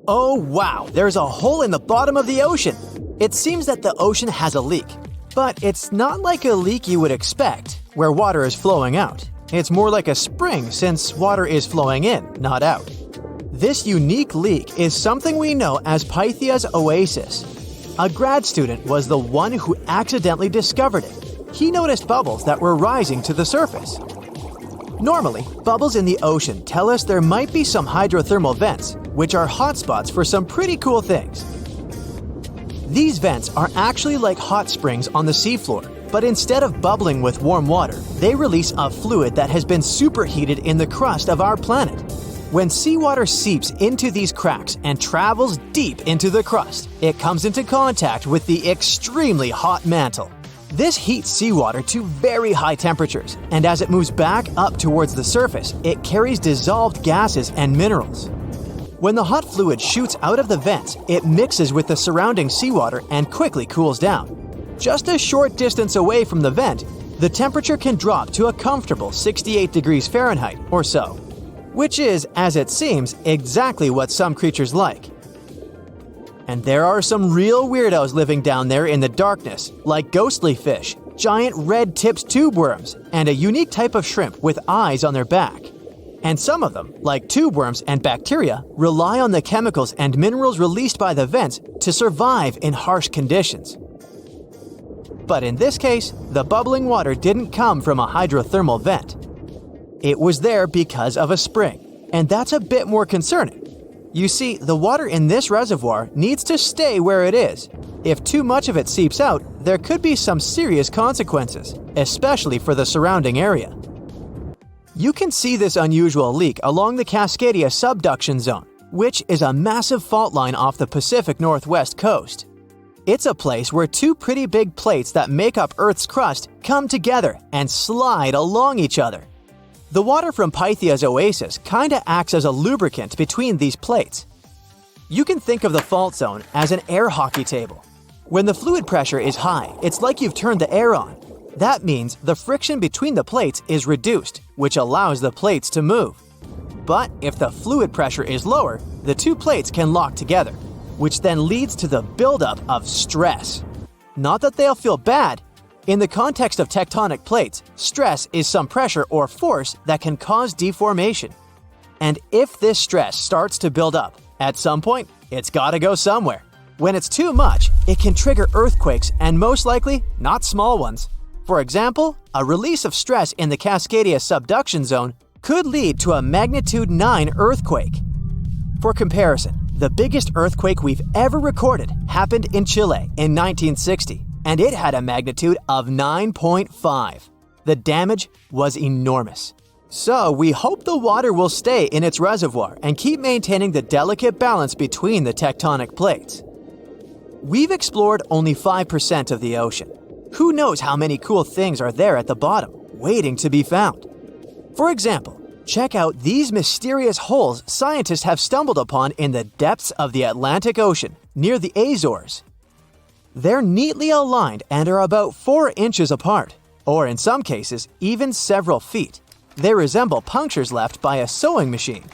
Oh wow, there's a hole in the bottom of the ocean. It seems that the ocean has a leak. But it's not like a leak you would expect, where water is flowing out. It's more like a spring since water is flowing in, not out. This unique leak is something we know as Pythia's oasis. A grad student was the one who accidentally discovered it. He noticed bubbles that were rising to the surface. Normally, bubbles in the ocean tell us there might be some hydrothermal vents, which are hotspots for some pretty cool things. These vents are actually like hot springs on the seafloor, but instead of bubbling with warm water, they release a fluid that has been superheated in the crust of our planet. When seawater seeps into these cracks and travels deep into the crust, it comes into contact with the extremely hot mantle. This heats seawater to very high temperatures, and as it moves back up towards the surface, it carries dissolved gases and minerals. When the hot fluid shoots out of the vents, it mixes with the surrounding seawater and quickly cools down. Just a short distance away from the vent, the temperature can drop to a comfortable 68 degrees Fahrenheit or so, which is, as it seems, exactly what some creatures like. And there are some real weirdos living down there in the darkness, like ghostly fish, giant red-tipped tube worms, and a unique type of shrimp with eyes on their back. And some of them, like tube worms and bacteria, rely on the chemicals and minerals released by the vents to survive in harsh conditions. But in this case, the bubbling water didn't come from a hydrothermal vent. It was there because of a spring, and that's a bit more concerning. You see, the water in this reservoir needs to stay where it is. If too much of it seeps out, there could be some serious consequences, especially for the surrounding area. You can see this unusual leak along the Cascadia subduction zone, which is a massive fault line off the Pacific Northwest coast. It's a place where two pretty big plates that make up Earth's crust come together and slide along each other. The water from Pythia's oasis kinda acts as a lubricant between these plates. You can think of the fault zone as an air hockey table. When the fluid pressure is high, it's like you've turned the air on. That means the friction between the plates is reduced, which allows the plates to move. But if the fluid pressure is lower, the two plates can lock together, which then leads to the buildup of stress. Not that they'll feel bad. In the context of tectonic plates, stress is some pressure or force that can cause deformation. And if this stress starts to build up, at some point, it's gotta go somewhere. When it's too much, it can trigger earthquakes and most likely, not small ones. For example, a release of stress in the Cascadia subduction zone could lead to a magnitude 9 earthquake. For comparison, the biggest earthquake we've ever recorded happened in Chile in 1960. And it had a magnitude of 9.5. The damage was enormous. So we hope the water will stay in its reservoir and keep maintaining the delicate balance between the tectonic plates. We've explored only 5% of the ocean. Who knows how many cool things are there at the bottom, waiting to be found? For example, check out these mysterious holes scientists have stumbled upon in the depths of the Atlantic Ocean, near the Azores. They're neatly aligned and are about 4 inches apart, or in some cases, even several feet. They resemble punctures left by a sewing machine.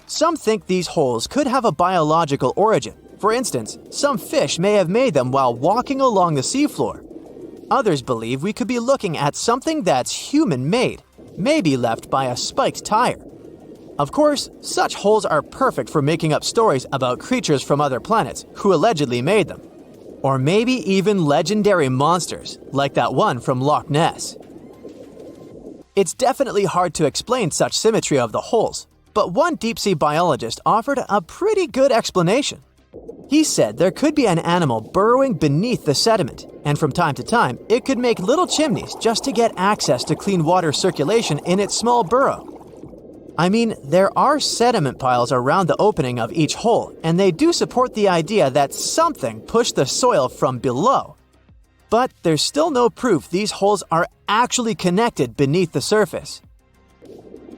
Some think these holes could have a biological origin. For instance, some fish may have made them while walking along the seafloor. Others believe we could be looking at something that's human-made, maybe left by a spiked tire. Of course, such holes are perfect for making up stories about creatures from other planets who allegedly made them. Or maybe even legendary monsters, like that one from Loch Ness. It's definitely hard to explain such symmetry of the holes, but one deep-sea biologist offered a pretty good explanation. He said there could be an animal burrowing beneath the sediment, and from time to time, it could make little chimneys just to get access to clean water circulation in its small burrow. I mean, there are sediment piles around the opening of each hole, and they do support the idea that something pushed the soil from below. But there's still no proof these holes are actually connected beneath the surface.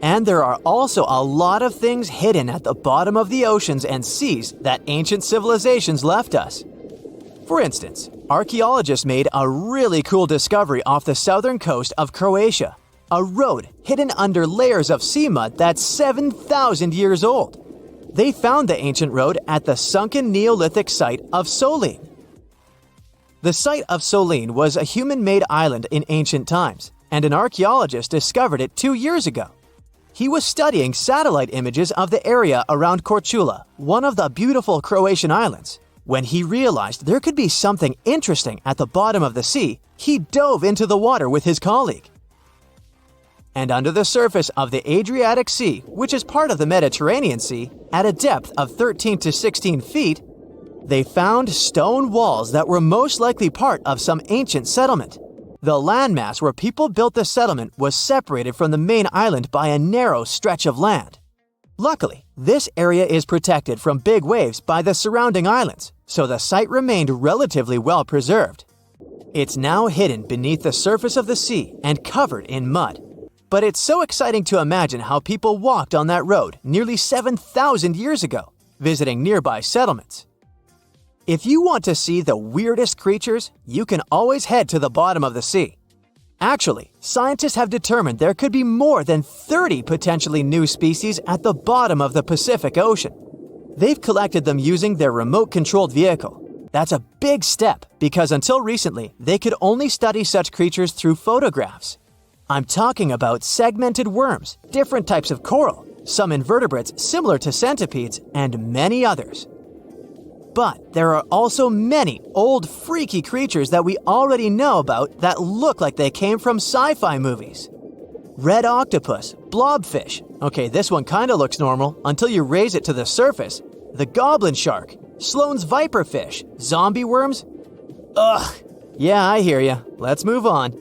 And there are also a lot of things hidden at the bottom of the oceans and seas that ancient civilizations left us. For instance, archaeologists made a really cool discovery off the southern coast of Croatia. A road hidden under layers of sea mud that's 7,000 years old. They found the ancient road at the sunken Neolithic site of Solin. The site of Solin was a human-made island in ancient times, and an archaeologist discovered it 2 years ago. He was studying satellite images of the area around Korčula, one of the beautiful Croatian islands. When he realized there could be something interesting at the bottom of the sea, he dove into the water with his colleague. And under the surface of the Adriatic Sea, which is part of the Mediterranean Sea, at a depth of 13 to 16 feet, they found stone walls that were most likely part of some ancient settlement. The landmass where people built the settlement was separated from the main island by a narrow stretch of land. Luckily, this area is protected from big waves by the surrounding islands, so the site remained relatively well preserved. It's now hidden beneath the surface of the sea and covered in mud. But it's so exciting to imagine how people walked on that road nearly 7,000 years ago, visiting nearby settlements. If you want to see the weirdest creatures, you can always head to the bottom of the sea. Actually, scientists have determined there could be more than 30 potentially new species at the bottom of the Pacific Ocean. They've collected them using their remote-controlled vehicle. That's a big step because until recently, they could only study such creatures through photographs. I'm talking about segmented worms, different types of coral, some invertebrates similar to centipedes, and many others. But there are also many old freaky creatures that we already know about that look like they came from sci-fi movies. Red octopus, blobfish. Okay, this one kinda looks normal until you raise it to the surface. The goblin shark, Sloane's viperfish, zombie worms. Ugh. Yeah, I hear ya. Let's move on.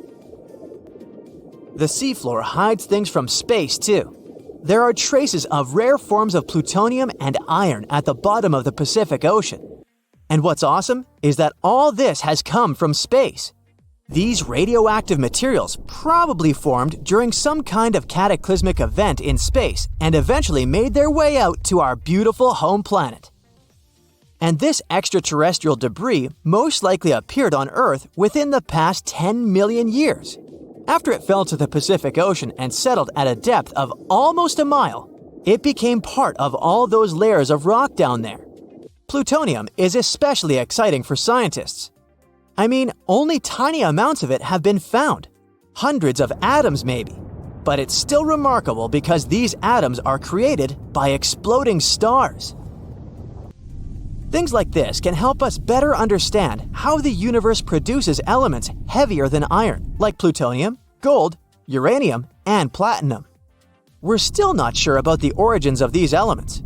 The seafloor hides things from space too. There are traces of rare forms of plutonium and iron at the bottom of the Pacific Ocean. And what's awesome is that all this has come from space. These radioactive materials probably formed during some kind of cataclysmic event in space and eventually made their way out to our beautiful home planet. And this extraterrestrial debris most likely appeared on Earth within the past 10 million years. After it fell to the Pacific Ocean and settled at a depth of almost a mile, it became part of all those layers of rock down there. Plutonium is especially exciting for scientists. I mean, only tiny amounts of it have been found, hundreds of atoms maybe. But it's still remarkable because these atoms are created by exploding stars. Things like this can help us better understand how the universe produces elements heavier than iron, like plutonium, gold, uranium, and platinum. We're still not sure about the origins of these elements.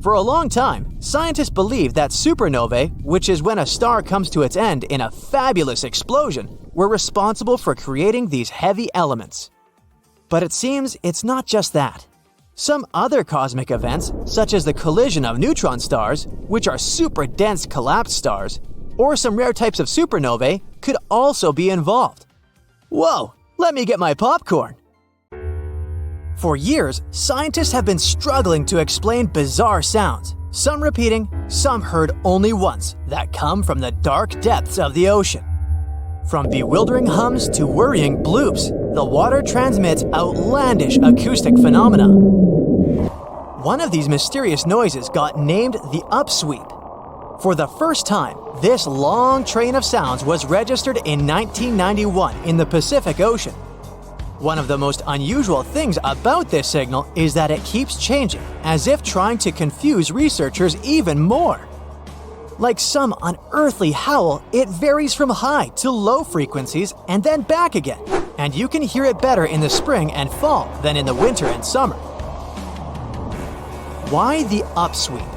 For a long time, scientists believed that supernovae, which is when a star comes to its end in a fabulous explosion, were responsible for creating these heavy elements. But it seems it's not just that. Some other cosmic events, such as the collision of neutron stars, which are super dense collapsed stars, or some rare types of supernovae, could also be involved. Whoa, let me get my popcorn! For years, scientists have been struggling to explain bizarre sounds, some repeating, some heard only once, that come from the dark depths of the ocean. From bewildering hums to worrying bloops, the water transmits outlandish acoustic phenomena. One of these mysterious noises got named the upsweep. For the first time, this long train of sounds was registered in 1991 in the Pacific Ocean. One of the most unusual things about this signal is that it keeps changing, as if trying to confuse researchers even more. Like some unearthly howl, it varies from high to low frequencies and then back again, and you can hear it better in the spring and fall than in the winter and summer. Why the upsweep?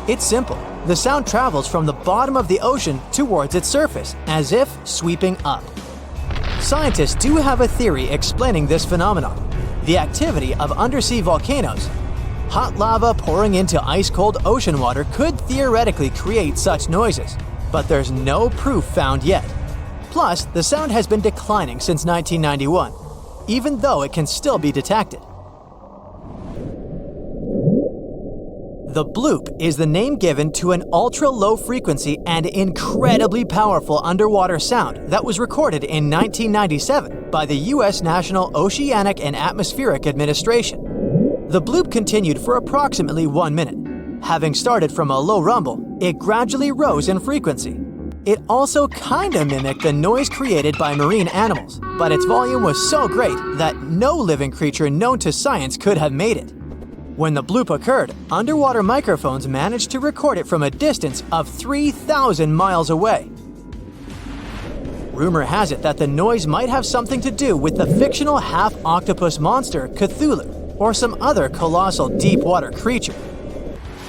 It's simple. The sound travels from the bottom of the ocean towards its surface, as if sweeping up. Scientists do have a theory explaining this phenomenon: the activity of undersea volcanoes. Hot lava pouring into ice-cold ocean water could theoretically create such noises, but there's no proof found yet. Plus, the sound has been declining since 1991, even though it can still be detected. The bloop is the name given to an ultra-low frequency and incredibly powerful underwater sound that was recorded in 1997 by the U.S. National Oceanic and Atmospheric Administration. The bloop continued for approximately 1 minute. Having started from a low rumble, it gradually rose in frequency. It also kinda mimicked the noise created by marine animals, but its volume was so great that no living creature known to science could have made it. When the bloop occurred, underwater microphones managed to record it from a distance of 3,000 miles away. Rumor has it that the noise might have something to do with the fictional half-octopus monster Cthulhu, or some other colossal deep-water creature.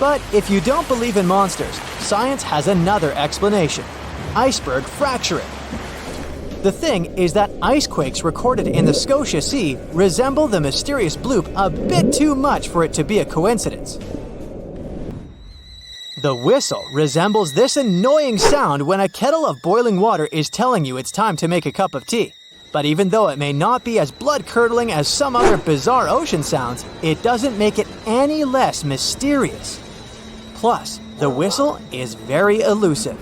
But if you don't believe in monsters, science has another explanation: iceberg fracturing. The thing is that ice quakes recorded in the Scotia Sea resemble the mysterious bloop a bit too much for it to be a coincidence. The whistle resembles this annoying sound when a kettle of boiling water is telling you it's time to make a cup of tea. But even though it may not be as blood-curdling as some other bizarre ocean sounds, it doesn't make it any less mysterious. Plus, the whistle is very elusive.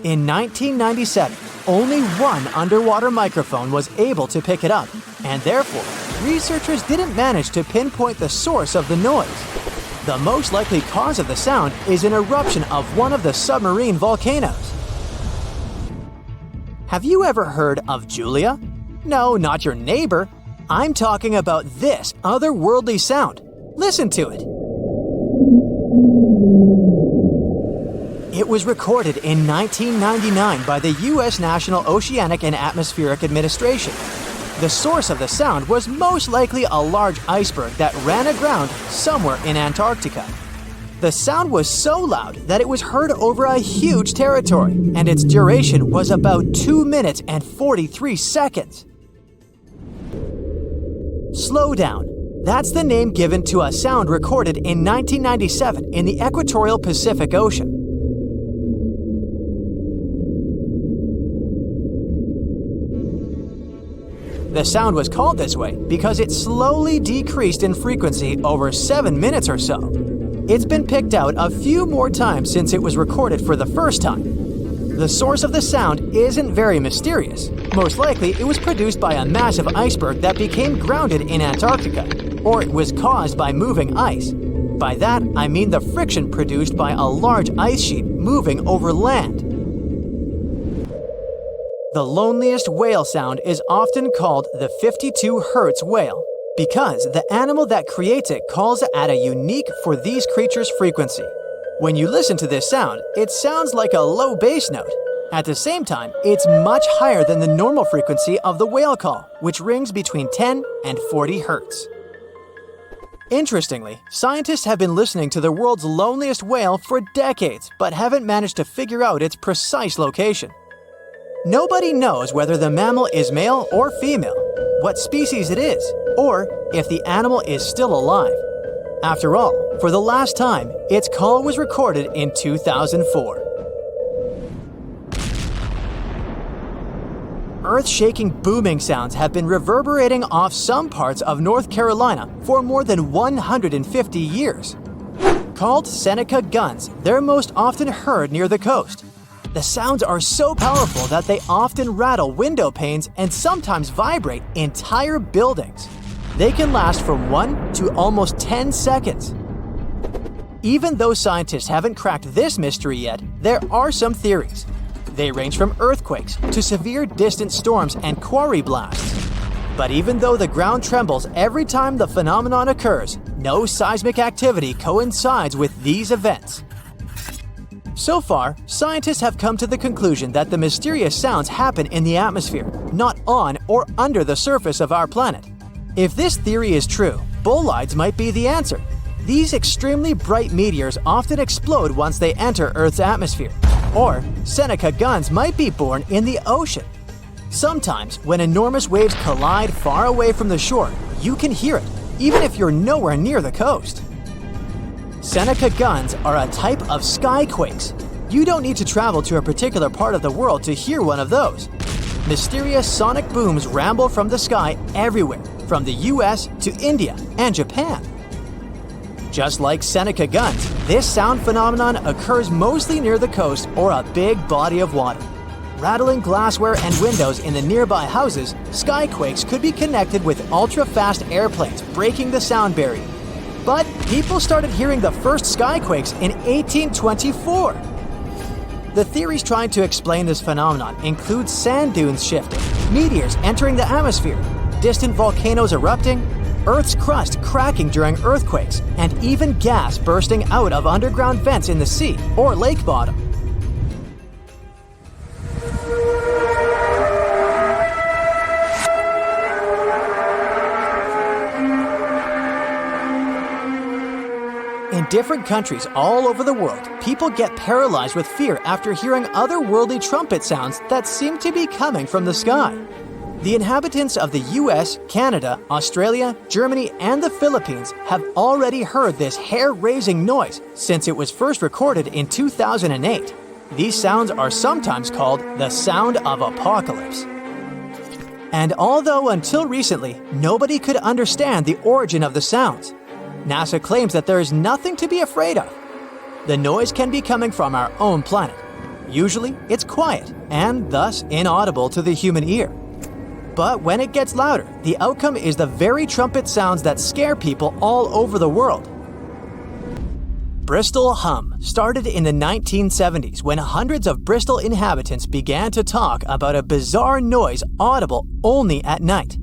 In 1997, only one underwater microphone was able to pick it up, and therefore, researchers didn't manage to pinpoint the source of the noise. The most likely cause of the sound is an eruption of one of the submarine volcanoes. Have you ever heard of Julia? No, not your neighbor. I'm talking about this otherworldly sound. Listen to it. It was recorded in 1999 by the U.S. National Oceanic and Atmospheric Administration. The source of the sound was most likely a large iceberg that ran aground somewhere in Antarctica. The sound was so loud that it was heard over a huge territory, and its duration was about 2 minutes and 43 seconds. Slow down. That's the name given to a sound recorded in 1997 in the equatorial Pacific Ocean. The sound was called this way because it slowly decreased in frequency over 7 minutes or so. It's been picked out a few more times since it was recorded for the first time. The source of the sound isn't very mysterious. Most likely, it was produced by a massive iceberg that became grounded in Antarctica, or it was caused by moving ice. By that, I mean the friction produced by a large ice sheet moving over land. The loneliest whale sound is often called the 52 Hz whale because the animal that creates it calls at a unique for these creatures frequency. When you listen to this sound, it sounds like a low bass note. At the same time, it's much higher than the normal frequency of the whale call, which rings between 10 and 40 Hz. Interestingly, scientists have been listening to the world's loneliest whale for decades, but haven't managed to figure out its precise location. Nobody knows whether the mammal is male or female, what species it is, or if the animal is still alive. After all, for the last time, its call was recorded in 2004. Earth-shaking booming sounds have been reverberating off some parts of North Carolina for more than 150 years. Called Seneca guns, they're most often heard near the coast. The sounds are so powerful that they often rattle window panes and sometimes vibrate entire buildings. They can last from 1 to almost 10 seconds. Even though scientists haven't cracked this mystery yet, there are some theories. They range from earthquakes to severe distant storms and quarry blasts. But even though the ground trembles every time the phenomenon occurs, no seismic activity coincides with these events. So far, scientists have come to the conclusion that the mysterious sounds happen in the atmosphere, not on or under the surface of our planet. If this theory is true, bolides might be the answer. These extremely bright meteors often explode once they enter Earth's atmosphere. Or Seneca guns might be born in the ocean. Sometimes, when enormous waves collide far away from the shore, you can hear it, even if you're nowhere near the coast. Seneca guns are a type of skyquakes. You don't need to travel to a particular part of the world to hear one of those. Mysterious sonic booms ramble from the sky everywhere, from the US to India and Japan. Just like Seneca guns, this sound phenomenon occurs mostly near the coast or a big body of water. Rattling glassware and windows in the nearby houses, skyquakes could be connected with ultra-fast airplanes breaking the sound barrier. But people started hearing the first skyquakes in 1824. The theories trying to explain this phenomenon include sand dunes shifting, meteors entering the atmosphere, distant volcanoes erupting, Earth's crust cracking during earthquakes, and even gas bursting out of underground vents in the sea or lake bottom. In different countries all over the world, people get paralyzed with fear after hearing otherworldly trumpet sounds that seem to be coming from the sky. The inhabitants of the US, Canada, Australia, Germany, and the Philippines have already heard this hair-raising noise since it was first recorded in 2008. These sounds are sometimes called the sound of apocalypse. And although until recently, nobody could understand the origin of the sounds, NASA claims that there is nothing to be afraid of. The noise can be coming from our own planet. Usually, it's quiet and thus inaudible to the human ear. But when it gets louder, the outcome is the very trumpet sounds that scare people all over the world. Bristol hum started in the 1970s when hundreds of Bristol inhabitants began to talk about a bizarre noise audible only at night.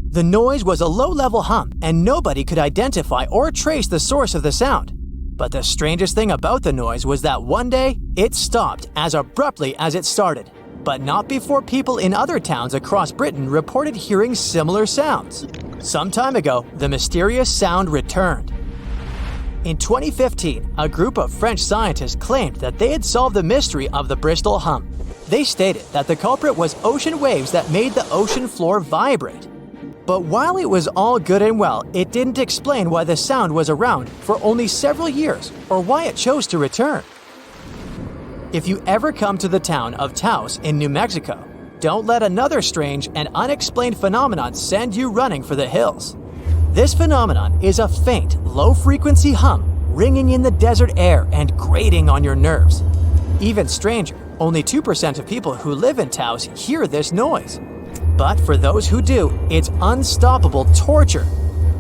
The noise was a low-level hum, and nobody could identify or trace the source of the sound. But the strangest thing about the noise was that one day, it stopped as abruptly as it started. But not before people in other towns across Britain reported hearing similar sounds. Some time ago, the mysterious sound returned. In 2015, a group of French scientists claimed that they had solved the mystery of the Bristol hum. They stated that the culprit was ocean waves that made the ocean floor vibrate. But while it was all good and well, it didn't explain why the sound was around for only several years or why it chose to return. If you ever come to the town of Taos in New Mexico, don't let another strange and unexplained phenomenon send you running for the hills. This phenomenon is a faint, low-frequency hum ringing in the desert air and grating on your nerves. Even stranger, only 2% of people who live in Taos hear this noise. But for those who do, it's unstoppable torture.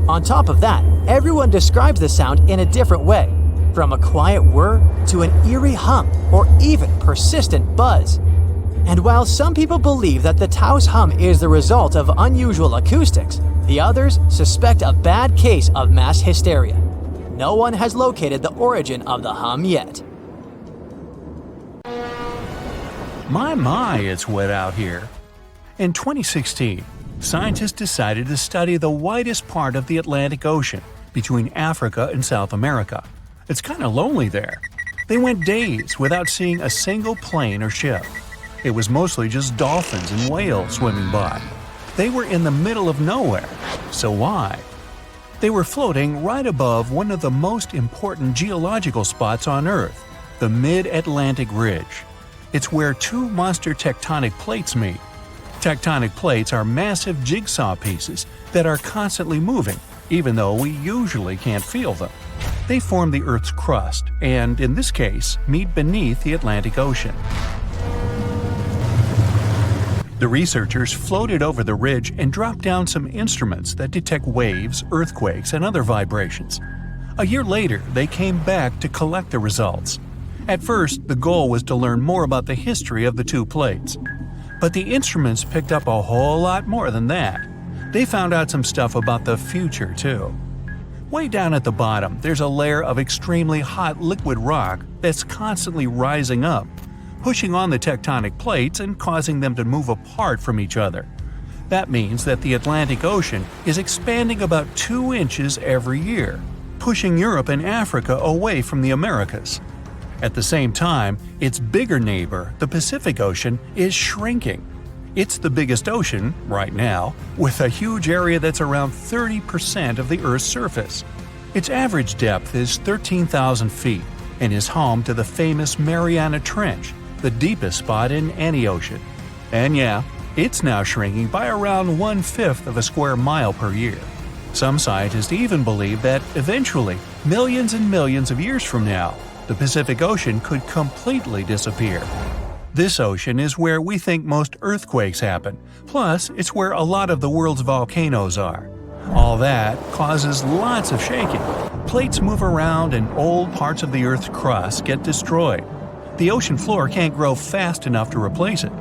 On top of that, everyone describes the sound in a different way, from a quiet whir to an eerie hum or even persistent buzz. And while some people believe that the Taos hum is the result of unusual acoustics, the others suspect a bad case of mass hysteria. No one has located the origin of the hum yet. My, it's wet out here. In 2016, scientists decided to study the widest part of the Atlantic Ocean between Africa and South America. It's kind of lonely there. They went days without seeing a single plane or ship. It was mostly just dolphins and whales swimming by. They were in the middle of nowhere. So why? They were floating right above one of the most important geological spots on Earth, the Mid-Atlantic Ridge. It's where two monster tectonic plates meet. Tectonic plates are massive jigsaw pieces that are constantly moving, even though we usually can't feel them. They form the Earth's crust and, in this case, meet beneath the Atlantic Ocean. The researchers floated over the ridge and dropped down some instruments that detect waves, earthquakes, and other vibrations. A year later, they came back to collect the results. At first, the goal was to learn more about the history of the two plates. But the instruments picked up a whole lot more than that. They found out some stuff about the future, too. Way down at the bottom, there's a layer of extremely hot liquid rock that's constantly rising up, pushing on the tectonic plates and causing them to move apart from each other. That means that the Atlantic Ocean is expanding about 2 inches every year, pushing Europe and Africa away from the Americas. At the same time, its bigger neighbor, the Pacific Ocean, is shrinking. It's the biggest ocean, right now, with a huge area that's around 30% of the Earth's surface. Its average depth is 13,000 feet and is home to the famous Mariana Trench, the deepest spot in any ocean. And yeah, it's now shrinking by around 1/5 of a square mile per year. Some scientists even believe that eventually, millions and millions of years from now, the Pacific Ocean could completely disappear. This ocean is where we think most earthquakes happen, plus it's where a lot of the world's volcanoes are. All that causes lots of shaking. Plates move around and old parts of the Earth's crust get destroyed. The ocean floor can't grow fast enough to replace it.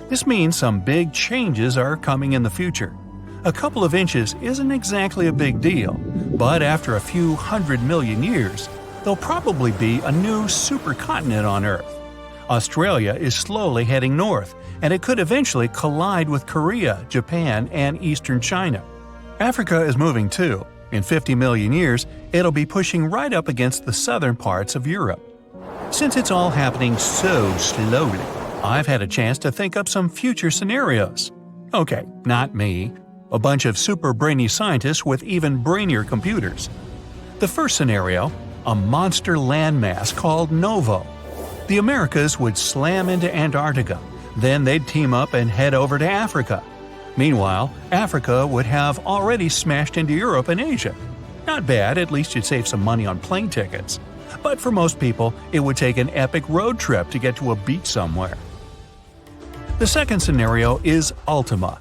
This means some big changes are coming in the future. A couple of inches isn't exactly a big deal, but after a few 100 million years, there'll probably be a new supercontinent on Earth. Australia is slowly heading north, and it could eventually collide with Korea, Japan, and eastern China. Africa is moving too. In 50 million years, it'll be pushing right up against the southern parts of Europe. Since it's all happening so slowly, I've had a chance to think up some future scenarios. Okay, not me. A bunch of super brainy scientists with even brainier computers. The first scenario, a monster landmass called Novo. The Americas would slam into Antarctica, then they'd team up and head over to Africa. Meanwhile, Africa would have already smashed into Europe and Asia. Not bad, at least you'd save some money on plane tickets. But for most people, it would take an epic road trip to get to a beach somewhere. The second scenario is Ultima.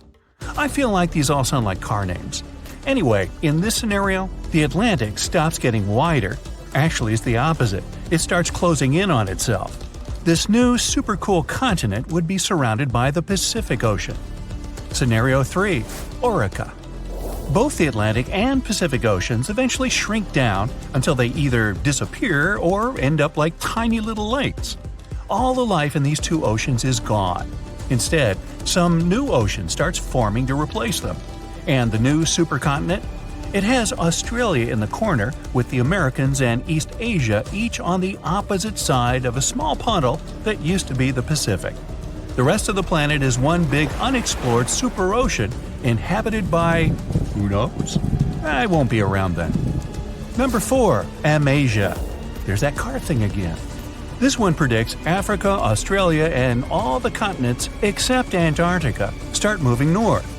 I feel like these all sound like car names. Anyway, in this scenario, the Atlantic stops getting wider. Actually, it's the opposite. It starts closing in on itself. This new super cool continent would be surrounded by the Pacific Ocean. Scenario 3. Orica. Both the Atlantic and Pacific Oceans eventually shrink down until they either disappear or end up like tiny little lakes. All the life in these two oceans is gone. Instead, some new ocean starts forming to replace them. And the new supercontinent? It has Australia in the corner, with the Americans and East Asia each on the opposite side of a small puddle that used to be the Pacific. The rest of the planet is one big unexplored super ocean inhabited by… who knows? I won't be around then. Number 4. Amasia. There's that car thing again. This one predicts Africa, Australia, and all the continents except Antarctica start moving north.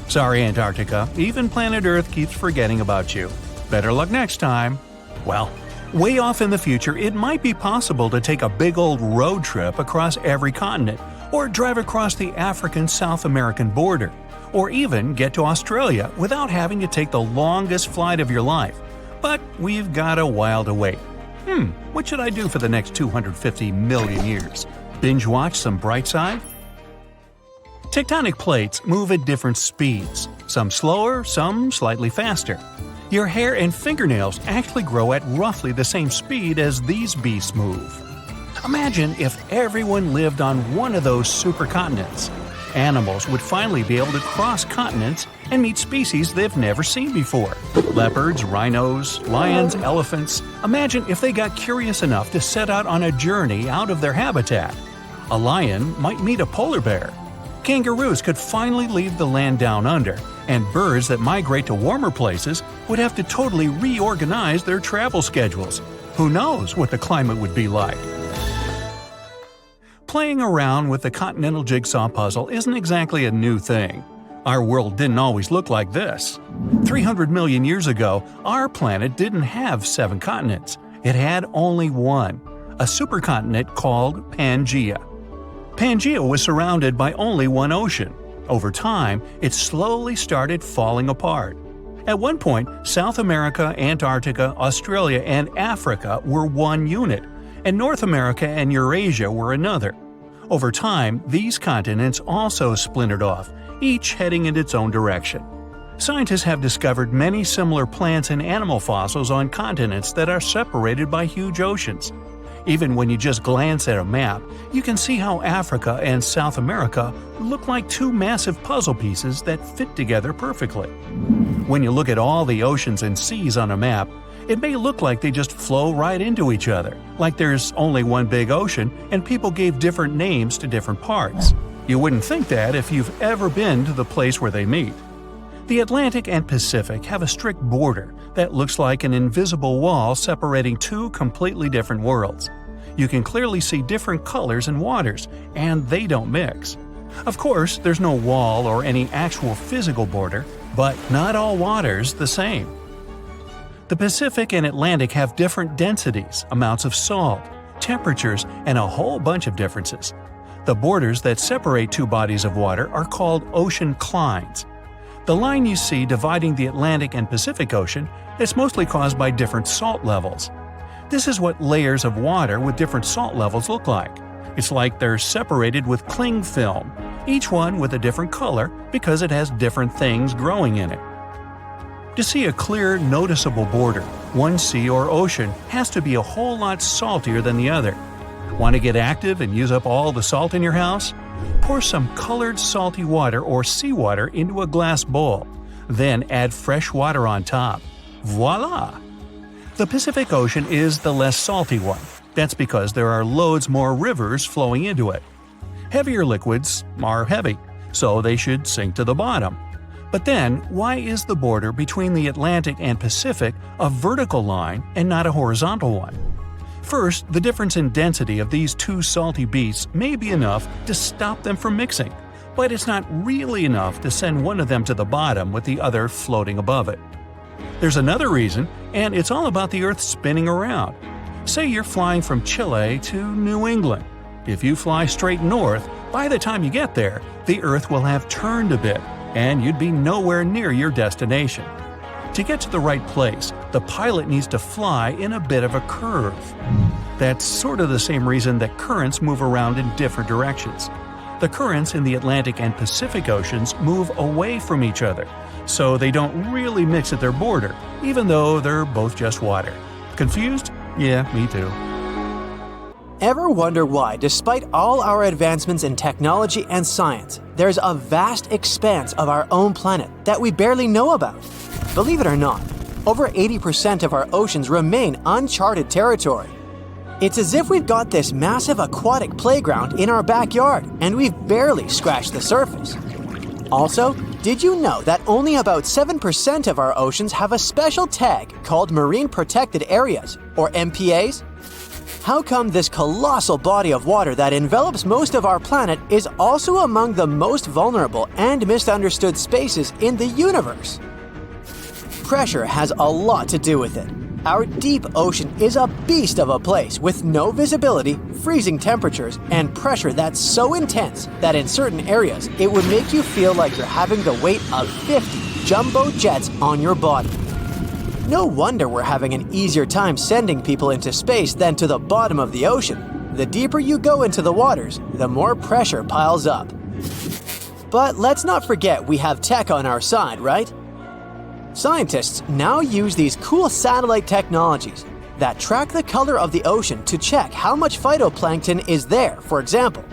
Sorry, Antarctica, even planet Earth keeps forgetting about you. Better luck next time. Well, way off in the future, it might be possible to take a big old road trip across every continent, or drive across the African-South American border, or even get to Australia without having to take the longest flight of your life. But we've got a while to wait. What should I do for the next 250 million years? Binge watch some Brightside? Tectonic plates move at different speeds, some slower, some slightly faster. Your hair and fingernails actually grow at roughly the same speed as these beasts move. Imagine if everyone lived on one of those supercontinents. Animals would finally be able to cross continents and meet species they've never seen before. Leopards, rhinos, lions, elephants. Imagine if they got curious enough to set out on a journey out of their habitat. A lion might meet a polar bear. Kangaroos could finally leave the land down under, and birds that migrate to warmer places would have to totally reorganize their travel schedules. Who knows what the climate would be like? Playing around with the continental jigsaw puzzle isn't exactly a new thing. Our world didn't always look like this. 300 million years ago, our planet didn't have 7 continents. It had only one, a supercontinent called Pangaea. Pangaea was surrounded by only one ocean. Over time, it slowly started falling apart. At one point, South America, Antarctica, Australia, and Africa were one unit, and North America and Eurasia were another. Over time, these continents also splintered off, each heading in its own direction. Scientists have discovered many similar plants and animal fossils on continents that are separated by huge oceans. Even when you just glance at a map, you can see how Africa and South America look like two massive puzzle pieces that fit together perfectly. When you look at all the oceans and seas on a map, it may look like they just flow right into each other, like there's only one big ocean and people gave different names to different parts. You wouldn't think that if you've ever been to the place where they meet. The Atlantic and Pacific have a strict border that looks like an invisible wall separating two completely different worlds. You can clearly see different colors and waters, and they don't mix. Of course, there's no wall or any actual physical border, but not all water's the same. The Pacific and Atlantic have different densities, amounts of salt, temperatures, and a whole bunch of differences. The borders that separate two bodies of water are called ocean clines. The line you see dividing the Atlantic and Pacific Ocean is mostly caused by different salt levels. This is what layers of water with different salt levels look like. It's like they're separated with cling film, each one with a different color because it has different things growing in it. To see a clear, noticeable border, one sea or ocean has to be a whole lot saltier than the other. Want to get active and use up all the salt in your house? Pour some colored salty water or seawater into a glass bowl. Then add fresh water on top. Voila! The Pacific Ocean is the less salty one. That's because there are loads more rivers flowing into it. Heavier liquids are heavy, so they should sink to the bottom. But then, why is the border between the Atlantic and Pacific a vertical line and not a horizontal one? First, the difference in density of these two salty beasts may be enough to stop them from mixing, but it's not really enough to send one of them to the bottom with the other floating above it. There's another reason, and it's all about the Earth spinning around. Say you're flying from Chile to New England. If you fly straight north, by the time you get there, the Earth will have turned a bit, and you'd be nowhere near your destination. To get to the right place, the pilot needs to fly in a bit of a curve. That's sort of the same reason that currents move around in different directions. The currents in the Atlantic and Pacific Oceans move away from each other, so they don't really mix at their border, even though they're both just water. Confused? Yeah, me too. Ever wonder why, despite all our advancements in technology and science, there's a vast expanse of our own planet that we barely know about? Believe it or not, over 80% of our oceans remain uncharted territory. It's as if we've got this massive aquatic playground in our backyard, and we've barely scratched the surface. Also, did you know that only about 7% of our oceans have a special tag called Marine Protected Areas, or MPAs? How come this colossal body of water that envelops most of our planet is also among the most vulnerable and misunderstood spaces in the universe? Pressure has a lot to do with it. Our deep ocean is a beast of a place with no visibility, freezing temperatures, and pressure that's so intense that in certain areas it would make you feel like you're having the weight of 50 jumbo jets on your body. No wonder we're having an easier time sending people into space than to the bottom of the ocean. The deeper you go into the waters, the more pressure piles up. But let's not forget we have tech on our side, right? Scientists now use these cool satellite technologies that track the color of the ocean to check how much phytoplankton is there, for example.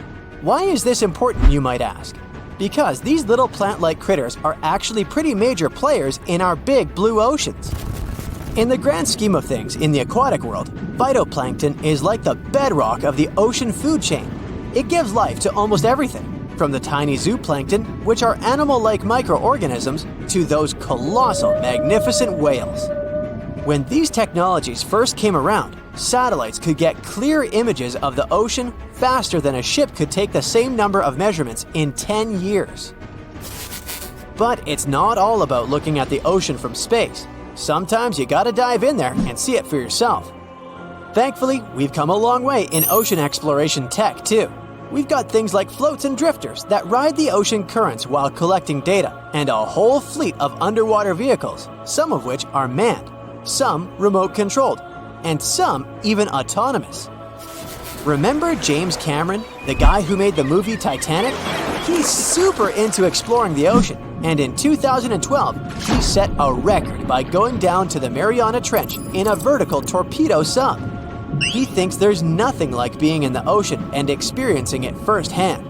Why is this important, you might ask? Because these little plant-like critters are actually pretty major players in our big blue oceans. In the grand scheme of things in the aquatic world, phytoplankton is like the bedrock of the ocean food chain. It gives life to almost everything, from the tiny zooplankton, which are animal-like microorganisms, to those colossal, magnificent whales. When these technologies first came around, satellites could get clear images of the ocean faster than a ship could take the same number of measurements in 10 years. But it's not all about looking at the ocean from space. Sometimes you gotta dive in there and see it for yourself. Thankfully, we've come a long way in ocean exploration tech too. We've got things like floats and drifters that ride the ocean currents while collecting data, and a whole fleet of underwater vehicles, some of which are manned, some remote-controlled, and some even autonomous. Remember James Cameron, the guy who made the movie Titanic? He's super into exploring the ocean, and in 2012, he set a record by going down to the Mariana Trench in a vertical torpedo sub. He thinks there's nothing like being in the ocean and experiencing it firsthand.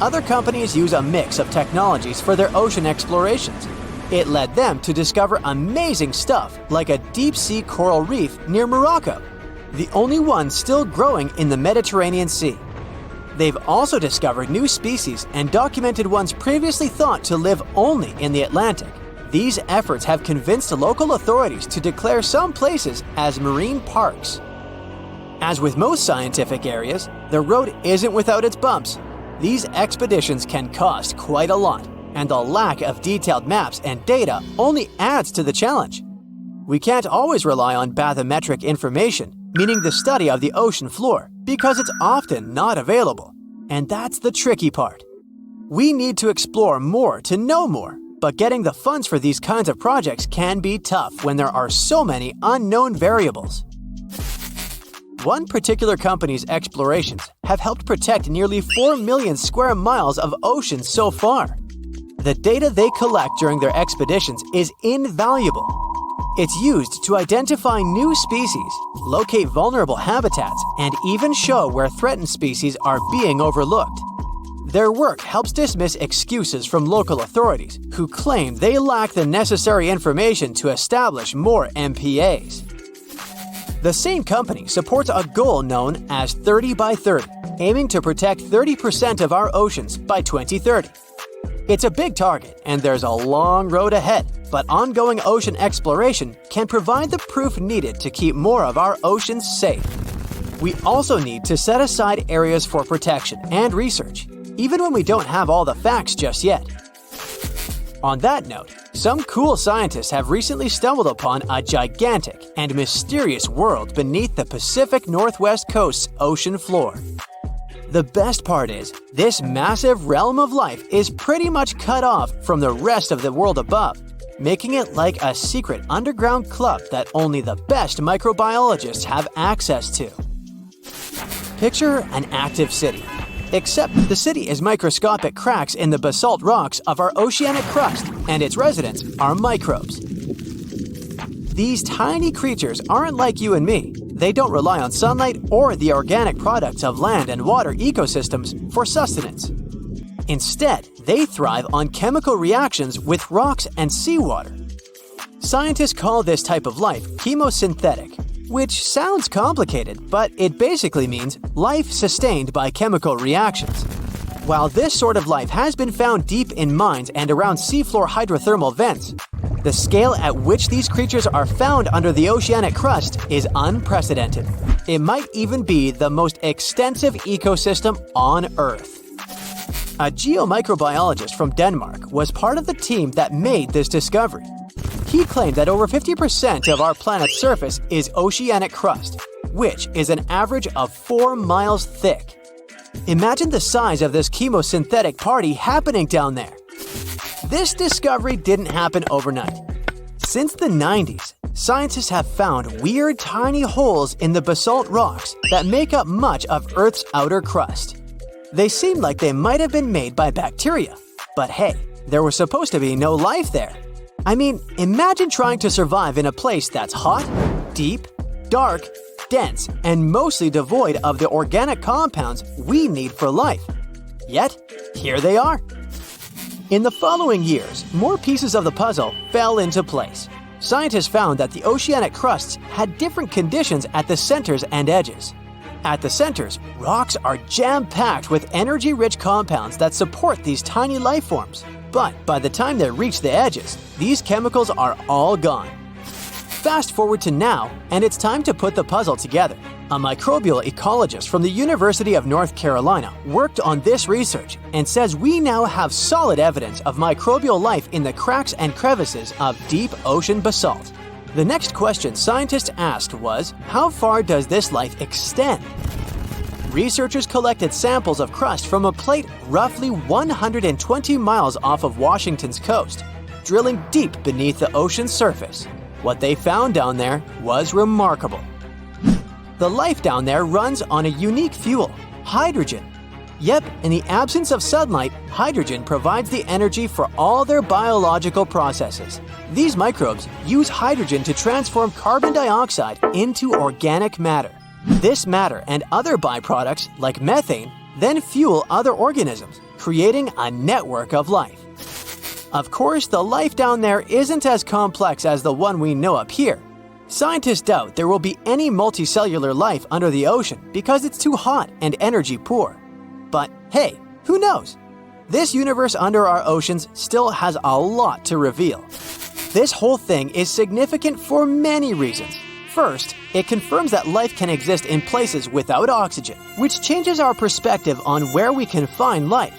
Other companies use a mix of technologies for their ocean explorations. It led them to discover amazing stuff like a deep-sea coral reef near Morocco, the only one still growing in the Mediterranean Sea. They've also discovered new species and documented ones previously thought to live only in the Atlantic. These efforts have convinced local authorities to declare some places as marine parks. As with most scientific areas, the road isn't without its bumps. These expeditions can cost quite a lot, and the lack of detailed maps and data only adds to the challenge. We can't always rely on bathymetric information, meaning the study of the ocean floor, because it's often not available. And that's the tricky part. We need to explore more to know more, but getting the funds for these kinds of projects can be tough when there are so many unknown variables. One particular company's explorations have helped protect nearly 4 million square miles of ocean so far. The data they collect during their expeditions is invaluable. It's used to identify new species, locate vulnerable habitats, and even show where threatened species are being overlooked. Their work helps dismiss excuses from local authorities who claim they lack the necessary information to establish more MPAs. The same company supports a goal known as 30 by 30, aiming to protect 30% of our oceans by 2030. It's a big target, and there's a long road ahead, but ongoing ocean exploration can provide the proof needed to keep more of our oceans safe. We also need to set aside areas for protection and research, even when we don't have all the facts just yet. On that note, some cool scientists have recently stumbled upon a gigantic and mysterious world beneath the Pacific Northwest coast's ocean floor. The best part is, this massive realm of life is pretty much cut off from the rest of the world above, making it like a secret underground club that only the best microbiologists have access to. Picture an active city. Except the city is microscopic cracks in the basalt rocks of our oceanic crust, and its residents are microbes. These tiny creatures aren't like you and me. They don't rely on sunlight or the organic products of land and water ecosystems for sustenance. Instead, they thrive on chemical reactions with rocks and seawater. Scientists call this type of life chemosynthetic, which sounds complicated, but it basically means life sustained by chemical reactions. While this sort of life has been found deep in mines and around seafloor hydrothermal vents, the scale at which these creatures are found under the oceanic crust is unprecedented. It might even be the most extensive ecosystem on Earth. A geomicrobiologist from Denmark was part of the team that made this discovery. He claimed that over 50% of our planet's surface is oceanic crust, which is an average of 4 miles thick. Imagine the size of this chemosynthetic party happening down there. This discovery didn't happen overnight. Since the 90s, scientists have found weird tiny holes in the basalt rocks that make up much of Earth's outer crust. They seem like they might have been made by bacteria, but hey, there was supposed to be no life there. I mean, imagine trying to survive in a place that's hot, deep, dark, dense, and mostly devoid of the organic compounds we need for life. Yet, here they are. In the following years, more pieces of the puzzle fell into place. Scientists found that the oceanic crusts had different conditions at the centers and edges. At the centers, rocks are jam-packed with energy-rich compounds that support these tiny life forms. But by the time they reach the edges, these chemicals are all gone. Fast forward to now, and it's time to put the puzzle together. A microbial ecologist from the University of North Carolina worked on this research and says we now have solid evidence of microbial life in the cracks and crevices of deep ocean basalt. The next question scientists asked was, how far does this life extend? Researchers collected samples of crust from a plate roughly 120 miles off of Washington's coast, drilling deep beneath the ocean's surface. What they found down there was remarkable. The life down there runs on a unique fuel, hydrogen. Yep, in the absence of sunlight, hydrogen provides the energy for all their biological processes. These microbes use hydrogen to transform carbon dioxide into organic matter. This matter and other byproducts, like methane, then fuel other organisms, creating a network of life. Of course, the life down there isn't as complex as the one we know up here. Scientists doubt there will be any multicellular life under the ocean because it's too hot and energy poor. But hey, who knows? This universe under our oceans still has a lot to reveal. This whole thing is significant for many reasons. First, it confirms that life can exist in places without oxygen, which changes our perspective on where we can find life.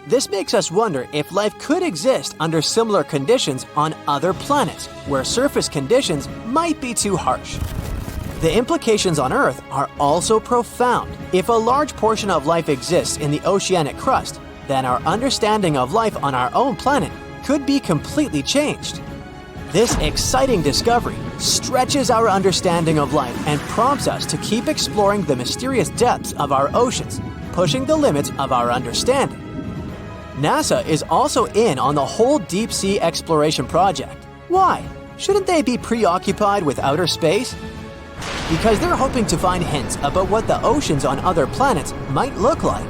This makes us wonder if life could exist under similar conditions on other planets, where surface conditions might be too harsh. The implications on Earth are also profound. If a large portion of life exists in the oceanic crust, then our understanding of life on our own planet could be completely changed. This exciting discovery stretches our understanding of life and prompts us to keep exploring the mysterious depths of our oceans, pushing the limits of our understanding. NASA is also in on the whole deep sea exploration project. Why? Shouldn't they be preoccupied with outer space? Because they're hoping to find hints about what the oceans on other planets might look like.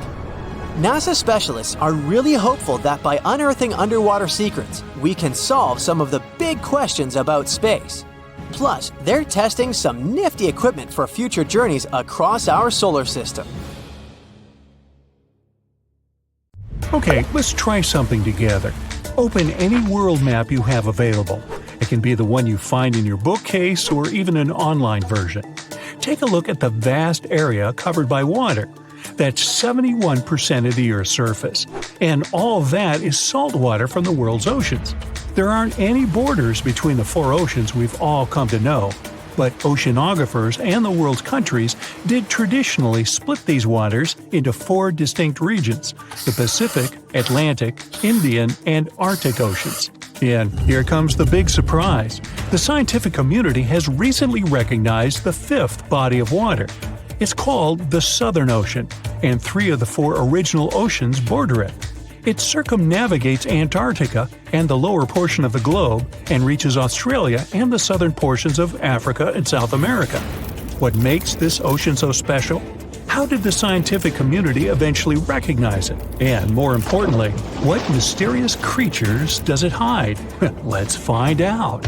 NASA specialists are really hopeful that by unearthing underwater secrets, we can solve some of the big questions about space. Plus, they're testing some nifty equipment for future journeys across our solar system. Okay, let's try something together. Open any world map you have available. It can be the one you find in your bookcase or even an online version. Take a look at the vast area covered by water. That's 71% of the Earth's surface. And all that is salt water from the world's oceans. There aren't any borders between the four oceans we've all come to know, but oceanographers and the world's countries did traditionally split these waters into four distinct regions: the Pacific, Atlantic, Indian, and Arctic Oceans. And here comes the big surprise. The scientific community has recently recognized the fifth body of water. It's called the Southern Ocean, and three of the four original oceans border it. It circumnavigates Antarctica and the lower portion of the globe and reaches Australia and the southern portions of Africa and South America. What makes this ocean so special? How did the scientific community eventually recognize it? And more importantly, what mysterious creatures does it hide? Let's find out.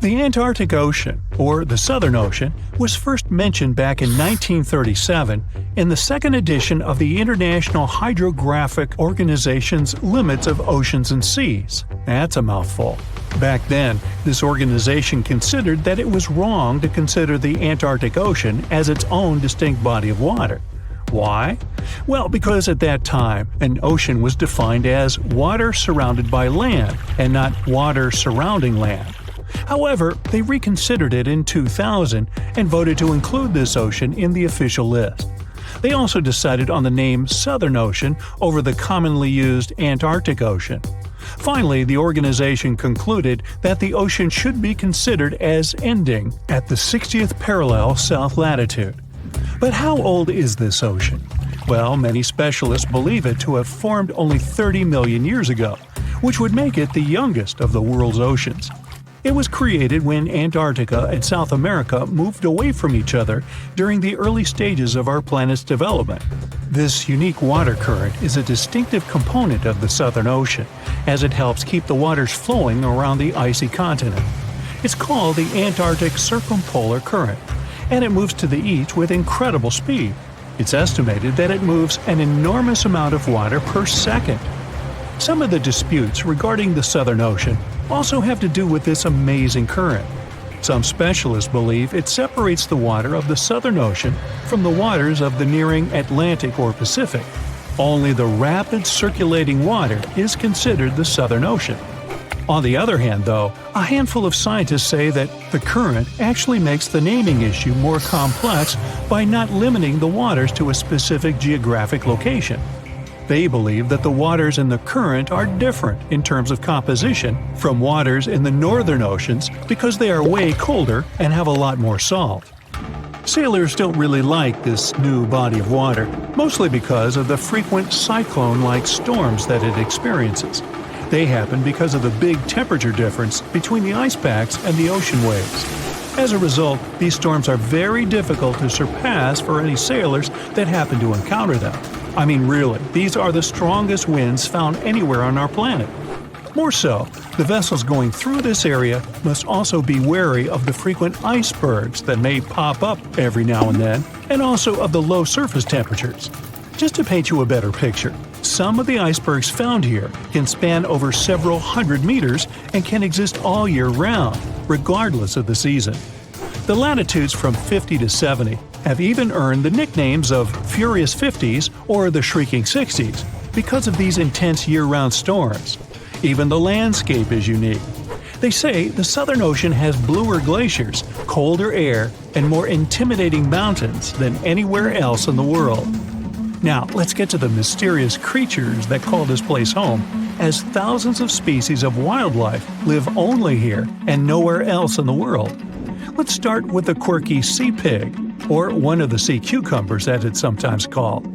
The Antarctic Ocean, or the Southern Ocean, was first mentioned back in 1937 in the second edition of the International Hydrographic Organization's Limits of Oceans and Seas. That's a mouthful. Back then, this organization considered that it was wrong to consider the Antarctic Ocean as its own distinct body of water. Why? Well, because at that time, an ocean was defined as water surrounded by land, and not water surrounding land. However, they reconsidered it in 2000 and voted to include this ocean in the official list. They also decided on the name Southern Ocean over the commonly used Antarctic Ocean. Finally, the organization concluded that the ocean should be considered as ending at the 60th parallel south latitude. But how old is this ocean? Well, many specialists believe it to have formed only 30 million years ago, which would make it the youngest of the world's oceans. It was created when Antarctica and South America moved away from each other during the early stages of our planet's development. This unique water current is a distinctive component of the Southern Ocean, as it helps keep the waters flowing around the icy continent. It's called the Antarctic Circumpolar Current, and it moves to the east with incredible speed. It's estimated that it moves an enormous amount of water per second. Some of the disputes regarding the Southern Ocean also have to do with this amazing current. Some specialists believe it separates the water of the Southern Ocean from the waters of the nearing Atlantic or Pacific. Only the rapid circulating water is considered the Southern Ocean. On the other hand, though, a handful of scientists say that the current actually makes the naming issue more complex by not limiting the waters to a specific geographic location. They believe that the waters in the current are different in terms of composition from waters in the northern oceans because they are way colder and have a lot more salt. Sailors don't really like this new body of water, mostly because of the frequent cyclone-like storms that it experiences. They happen because of the big temperature difference between the ice packs and the ocean waves. As a result, these storms are very difficult to surpass for any sailors that happen to encounter them. I mean, really, these are the strongest winds found anywhere on our planet. More so, the vessels going through this area must also be wary of the frequent icebergs that may pop up every now and then, and also of the low surface temperatures. Just to paint you a better picture, some of the icebergs found here can span over several hundred meters and can exist all year round, regardless of the season. The latitudes from 50 to 70 have even earned the nicknames of Furious 50s or the Shrieking 60s because of these intense year-round storms. Even the landscape is unique. They say the Southern Ocean has bluer glaciers, colder air, and more intimidating mountains than anywhere else in the world. Now, let's get to the mysterious creatures that call this place home, as thousands of species of wildlife live only here and nowhere else in the world. Let's start with the quirky sea pig, or one of the sea cucumbers as it's sometimes called.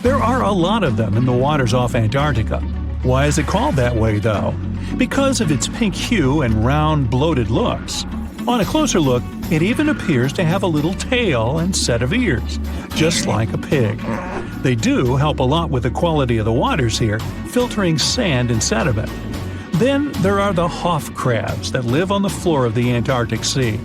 There are a lot of them in the waters off Antarctica. Why is it called that way, though? Because of its pink hue and round, bloated looks. On a closer look, it even appears to have a little tail and set of ears, just like a pig. They do help a lot with the quality of the waters here, filtering sand and sediment. Then there are the Hoff crabs that live on the floor of the Antarctic Sea.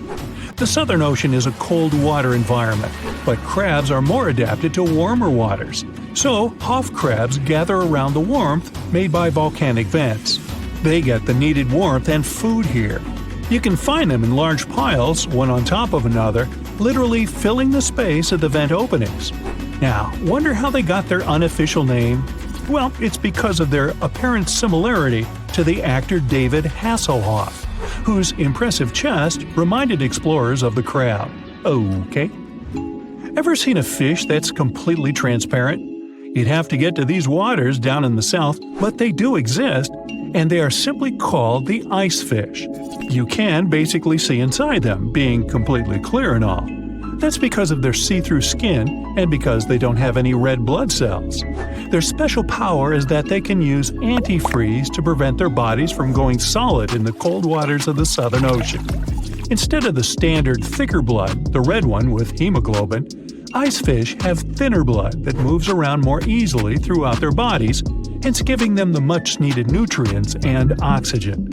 The Southern Ocean is a cold water environment, but crabs are more adapted to warmer waters. So, Hoff crabs gather around the warmth made by volcanic vents. They get the needed warmth and food here. You can find them in large piles, one on top of another, literally filling the space of the vent openings. Now, wonder how they got their unofficial name? Well, it's because of their apparent similarity to the actor David Hasselhoff, whose impressive chest reminded explorers of the crab. Okay. Ever seen a fish that's completely transparent? You'd have to get to these waters down in the south, but they do exist, and they are simply called the ice fish. You can basically see inside them, being completely clear and all. That's because of their see-through skin and because they don't have any red blood cells. Their special power is that they can use antifreeze to prevent their bodies from going solid in the cold waters of the Southern Ocean. Instead of the standard thicker blood, the red one with hemoglobin, ice fish have thinner blood that moves around more easily throughout their bodies, hence giving them the much-needed nutrients and oxygen.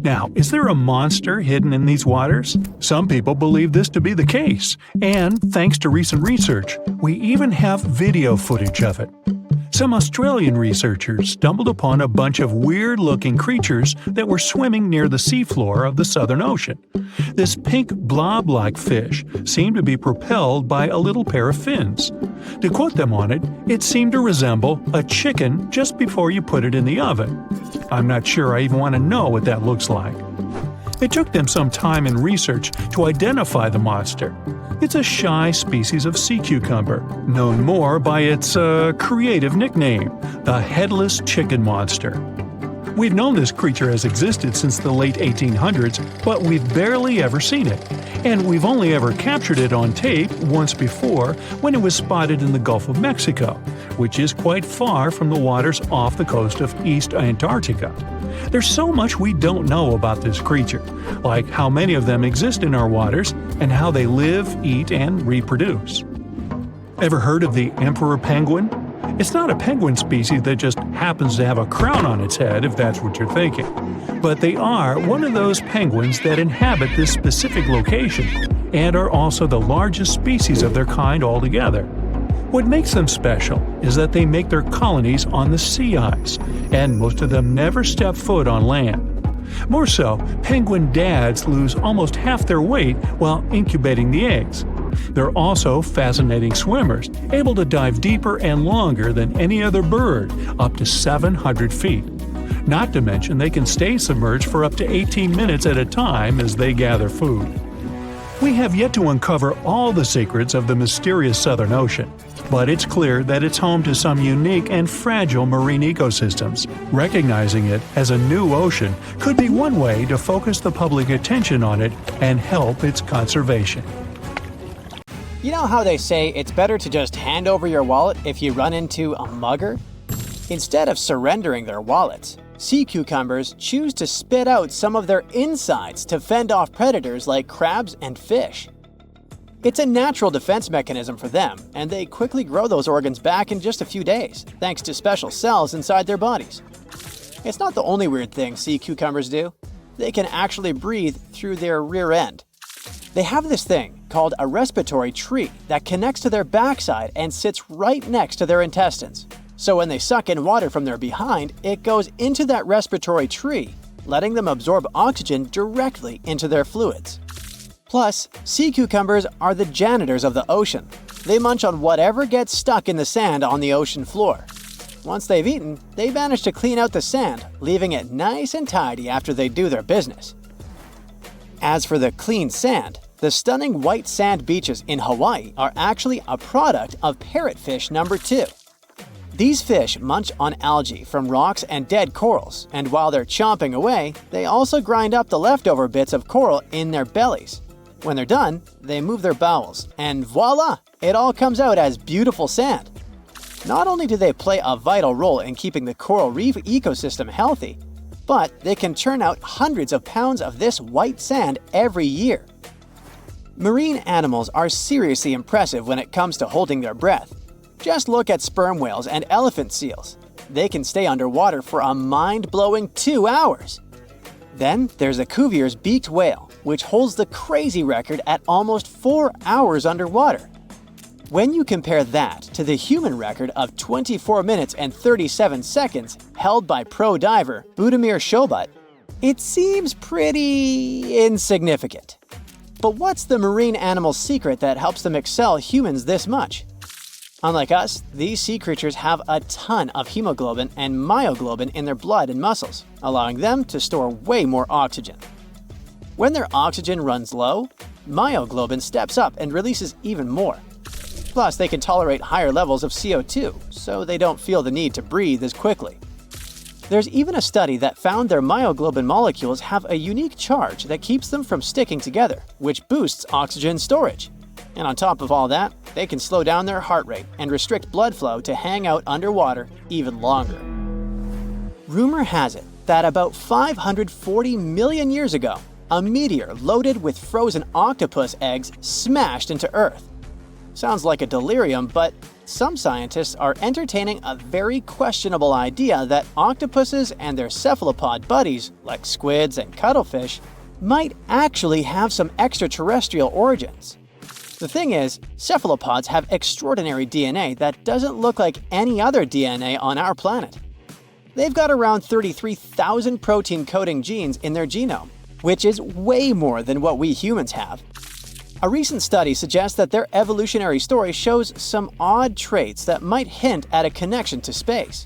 Now, is there a monster hidden in these waters? Some people believe this to be the case, and thanks to recent research, we even have video footage of it. Some Australian researchers stumbled upon a bunch of weird-looking creatures that were swimming near the seafloor of the Southern Ocean. This pink blob-like fish seemed to be propelled by a little pair of fins. To quote them on it, it seemed to resemble a chicken just before you put it in the oven. I'm not sure I even want to know what that looks like. It took them some time and research to identify the monster. It's a shy species of sea cucumber, known more by its creative nickname, the headless chicken monster. We've known this creature has existed since the late 1800s, but we've barely ever seen it. And we've only ever captured it on tape once before when it was spotted in the Gulf of Mexico, which is quite far from the waters off the coast of East Antarctica. There's so much we don't know about this creature, like how many of them exist in our waters and how they live, eat, and reproduce. Ever heard of the emperor penguin? It's not a penguin species that just happens to have a crown on its head, if that's what you're thinking. But they are one of those penguins that inhabit this specific location and are also the largest species of their kind altogether. What makes them special is that they make their colonies on the sea ice, and most of them never step foot on land. More so, penguin dads lose almost half their weight while incubating the eggs. They're also fascinating swimmers, able to dive deeper and longer than any other bird, up to 700 feet. Not to mention they can stay submerged for up to 18 minutes at a time as they gather food. We have yet to uncover all the secrets of the mysterious Southern Ocean, but it's clear that it's home to some unique and fragile marine ecosystems. Recognizing it as a new ocean could be one way to focus the public attention on it and help its conservation. You know how they say it's better to just hand over your wallet if you run into a mugger? Instead of surrendering their wallets, sea cucumbers choose to spit out some of their insides to fend off predators like crabs and fish. It's a natural defense mechanism for them, and they quickly grow those organs back in just a few days, thanks to special cells inside their bodies. It's not the only weird thing sea cucumbers do. They can actually breathe through their rear end. They have this thing called a respiratory tree that connects to their backside and sits right next to their intestines. So when they suck in water from their behind, it goes into that respiratory tree, letting them absorb oxygen directly into their fluids. Plus, sea cucumbers are the janitors of the ocean. They munch on whatever gets stuck in the sand on the ocean floor. Once they've eaten, they manage to clean out the sand, leaving it nice and tidy after they do their business. As for the clean sand, the stunning white sand beaches in Hawaii are actually a product of parrotfish number 2. These fish munch on algae from rocks and dead corals, and while they're chomping away, they also grind up the leftover bits of coral in their bellies. When they're done, they move their bowels, and voila! It all comes out as beautiful sand. Not only do they play a vital role in keeping the coral reef ecosystem healthy, but they can churn out hundreds of pounds of this white sand every year. Marine animals are seriously impressive when it comes to holding their breath. Just look at sperm whales and elephant seals. They can stay underwater for a mind-blowing 2 hours. Then there's the Cuvier's beaked whale, which holds the crazy record at almost 4 hours underwater. When you compare that to the human record of 24 minutes and 37 seconds held by pro diver Budimir Shobat, it seems pretty insignificant. But what's the marine animal's secret that helps them excel humans this much? Unlike us, these sea creatures have a ton of hemoglobin and myoglobin in their blood and muscles, allowing them to store way more oxygen. When their oxygen runs low, myoglobin steps up and releases even more. Plus, they can tolerate higher levels of CO2, so they don't feel the need to breathe as quickly. There's even a study that found their myoglobin molecules have a unique charge that keeps them from sticking together, which boosts oxygen storage. And on top of all that, they can slow down their heart rate and restrict blood flow to hang out underwater even longer. Rumor has it that about 540 million years ago, a meteor loaded with frozen octopus eggs smashed into Earth. Sounds like a delirium, but some scientists are entertaining a very questionable idea that octopuses and their cephalopod buddies, like squids and cuttlefish, might actually have some extraterrestrial origins. The thing is, cephalopods have extraordinary DNA that doesn't look like any other DNA on our planet. They've got around 33,000 protein-coding genes in their genome, which is way more than what we humans have. A recent study suggests that their evolutionary story shows some odd traits that might hint at a connection to space,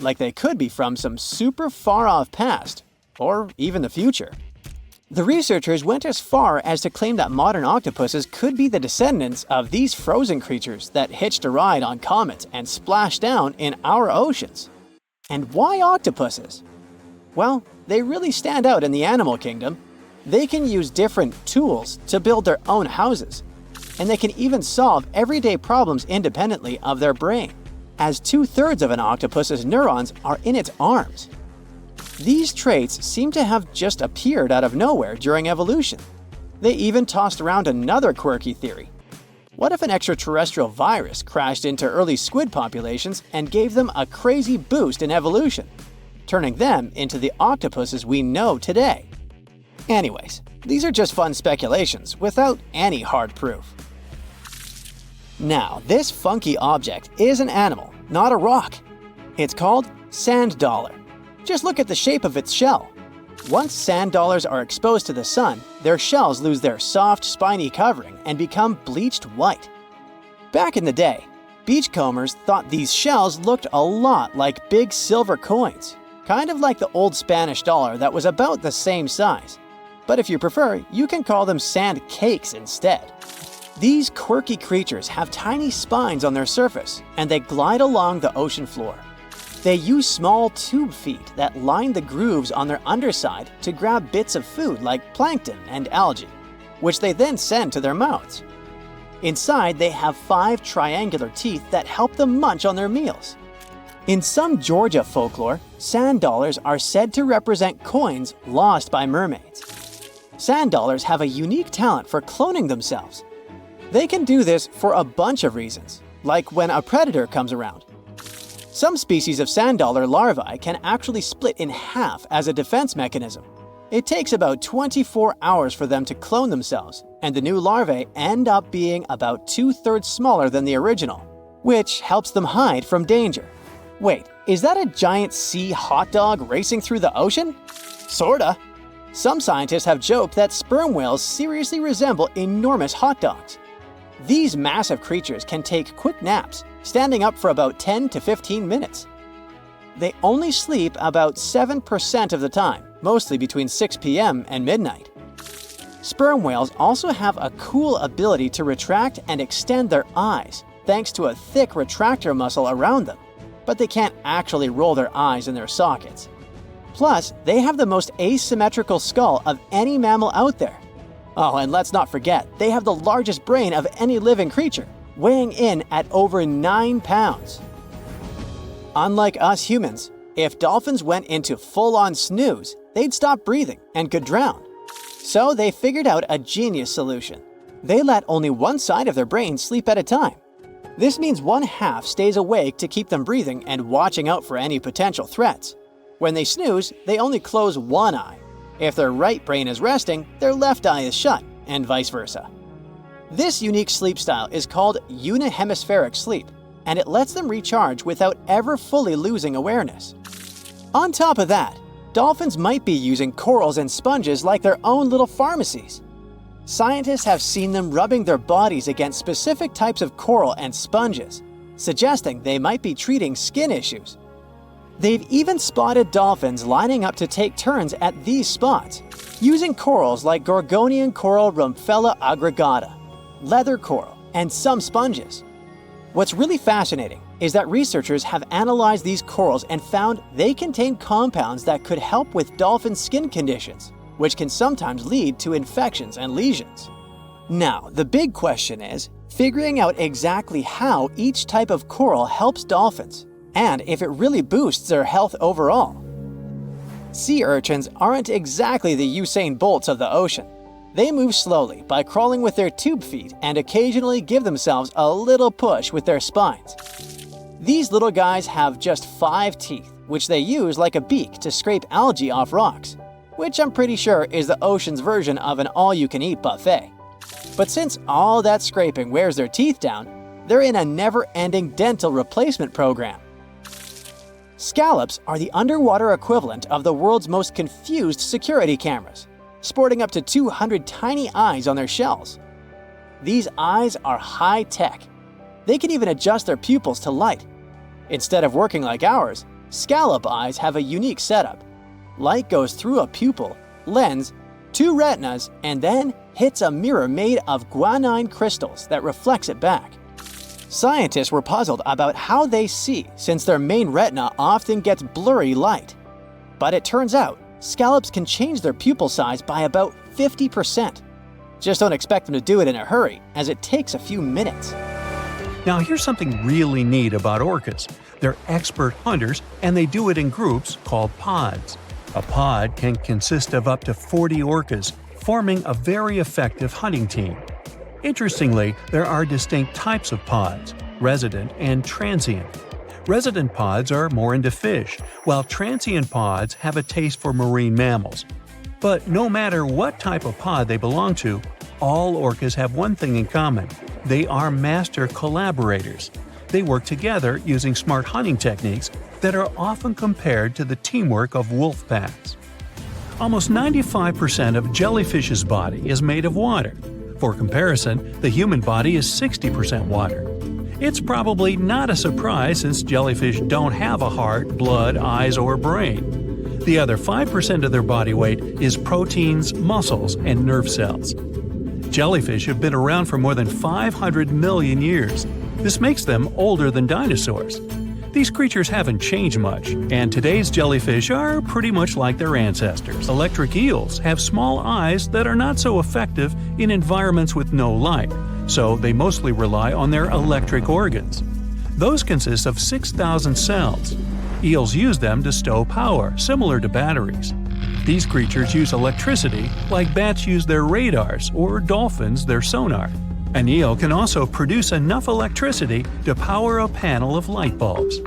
like they could be from some super far-off past, or even the future. The researchers went as far as to claim that modern octopuses could be the descendants of these frozen creatures that hitched a ride on comets and splashed down in our oceans. And why octopuses? Well, they really stand out in the animal kingdom. They can use different tools to build their own houses, and they can even solve everyday problems independently of their brain, as 2/3 of an octopus's neurons are in its arms. These traits seem to have just appeared out of nowhere during evolution. They even tossed around another quirky theory. What if an extraterrestrial virus crashed into early squid populations and gave them a crazy boost in evolution, turning them into the octopuses we know today? Anyways, these are just fun speculations without any hard proof. Now, this funky object is an animal, not a rock. It's called sand dollar. Just look at the shape of its shell. Once sand dollars are exposed to the sun, their shells lose their soft, spiny covering and become bleached white. Back in the day, beachcombers thought these shells looked a lot like big silver coins, kind of like the old Spanish dollar that was about the same size. But if you prefer, you can call them sand cakes instead. These quirky creatures have tiny spines on their surface, and they glide along the ocean floor. They use small tube feet that line the grooves on their underside to grab bits of food like plankton and algae, which they then send to their mouths. Inside, they have 5 triangular teeth that help them munch on their meals. In some Georgia folklore, sand dollars are said to represent coins lost by mermaids. Sand dollars have a unique talent for cloning themselves. They can do this for a bunch of reasons, like when a predator comes around. Some species of sand dollar larvae can actually split in half as a defense mechanism. It takes about 24 hours for them to clone themselves, and the new larvae end up being about 2/3 smaller than the original, which helps them hide from danger. Wait, is that a giant sea hot dog racing through the ocean? Sorta. Some scientists have joked that sperm whales seriously resemble enormous hot dogs. These massive creatures can take quick naps, standing up for about 10 to 15 minutes. They only sleep about 7% of the time, mostly between 6 p.m. and midnight. Sperm whales also have a cool ability to retract and extend their eyes, thanks to a thick retractor muscle around them. but they can't actually roll their eyes in their sockets. Plus, they have the most asymmetrical skull of any mammal out there. Oh, and let's not forget, they have the largest brain of any living creature, weighing in at over 9 pounds. Unlike us humans, if dolphins went into full-on snooze, they'd stop breathing and could drown. So they figured out a genius solution. They let only one side of their brain sleep at a time. This means one half stays awake to keep them breathing and watching out for any potential threats. When they snooze, they only close one eye. If their right brain is resting, their left eye is shut, and vice versa. This unique sleep style is called unihemispheric sleep, and it lets them recharge without ever fully losing awareness. On top of that, dolphins might be using corals and sponges like their own little pharmacies. Scientists have seen them rubbing their bodies against specific types of coral and sponges, suggesting they might be treating skin issues. They've even spotted dolphins lining up to take turns at these spots, using corals like Gorgonian coral Rumphella aggregata, leather coral, and some sponges. What's really fascinating is that researchers have analyzed these corals and found they contain compounds that could help with dolphin skin conditions, which can sometimes lead to infections and lesions. Now, the big question is figuring out exactly how each type of coral helps dolphins, and if it really boosts their health overall. Sea urchins aren't exactly the Usain Bolts of the ocean. They move slowly by crawling with their tube feet and occasionally give themselves a little push with their spines. These little guys have just 5 teeth, which they use like a beak to scrape algae off rocks, which I'm pretty sure is the ocean's version of an all-you-can-eat buffet. But since all that scraping wears their teeth down, they're in a never-ending dental replacement program. Scallops are the underwater equivalent of the world's most confused security cameras, sporting up to 200 tiny eyes on their shells. These eyes are high-tech. They can even adjust their pupils to light. Instead of working like ours, scallop eyes have a unique setup. Light goes through a pupil, lens, 2 retinas, and then hits a mirror made of guanine crystals that reflects it back. Scientists were puzzled about how they see since their main retina often gets blurry light. But it turns out, scallops can change their pupil size by about 50%. Just don't expect them to do it in a hurry, as it takes a few minutes. Now here's something really neat about orcas. They're expert hunters, and they do it in groups called pods. A pod can consist of up to 40 orcas, forming a very effective hunting team. Interestingly, there are distinct types of pods: resident and transient. Resident pods are more into fish, while transient pods have a taste for marine mammals. But no matter what type of pod they belong to, all orcas have one thing in common: they are master collaborators. They work together using smart hunting techniques that are often compared to the teamwork of wolf packs. Almost 95% of jellyfish's body is made of water. For comparison, the human body is 60% water. It's probably not a surprise since jellyfish don't have a heart, blood, eyes, or brain. The other 5% of their body weight is proteins, muscles, and nerve cells. Jellyfish have been around for more than 500 million years. This makes them older than dinosaurs. These creatures haven't changed much, and today's jellyfish are pretty much like their ancestors. Electric eels have small eyes that are not so effective in environments with no light, so they mostly rely on their electric organs. Those consist of 6,000 cells. Eels use them to stow power, similar to batteries. These creatures use electricity like bats use their radars or dolphins their sonar. An eel can also produce enough electricity to power a panel of light bulbs.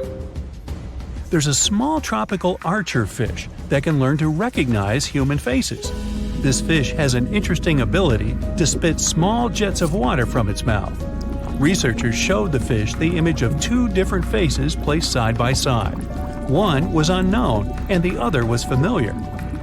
There's a small tropical archer fish that can learn to recognize human faces. This fish has an interesting ability to spit small jets of water from its mouth. Researchers showed the fish the image of 2 different faces placed side by side. One was unknown and the other was familiar.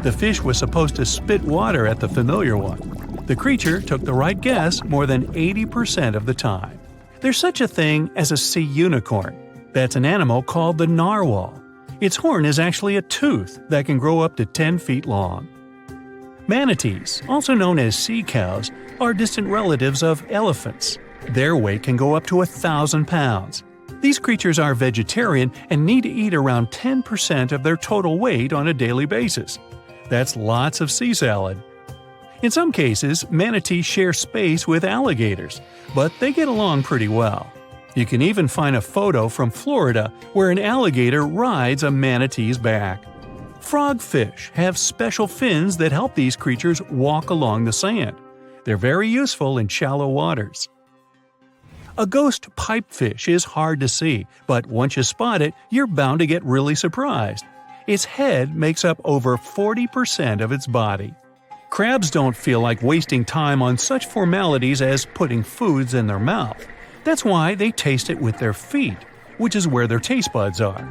The fish was supposed to spit water at the familiar one. The creature took the right guess more than 80% of the time. There's such a thing as a sea unicorn. That's an animal called the narwhal. Its horn is actually a tooth that can grow up to 10 feet long. Manatees, also known as sea cows, are distant relatives of elephants. Their weight can go up to 1,000 pounds. These creatures are vegetarian and need to eat around 10% of their total weight on a daily basis. That's lots of sea salad. In some cases, manatees share space with alligators, but they get along pretty well. You can even find a photo from Florida where an alligator rides a manatee's back. Frogfish have special fins that help these creatures walk along the sand. They're very useful in shallow waters. A ghost pipefish is hard to see, but once you spot it, you're bound to get really surprised. Its head makes up over 40% of its body. Crabs don't feel like wasting time on such formalities as putting foods in their mouth. That's why they taste it with their feet, which is where their taste buds are.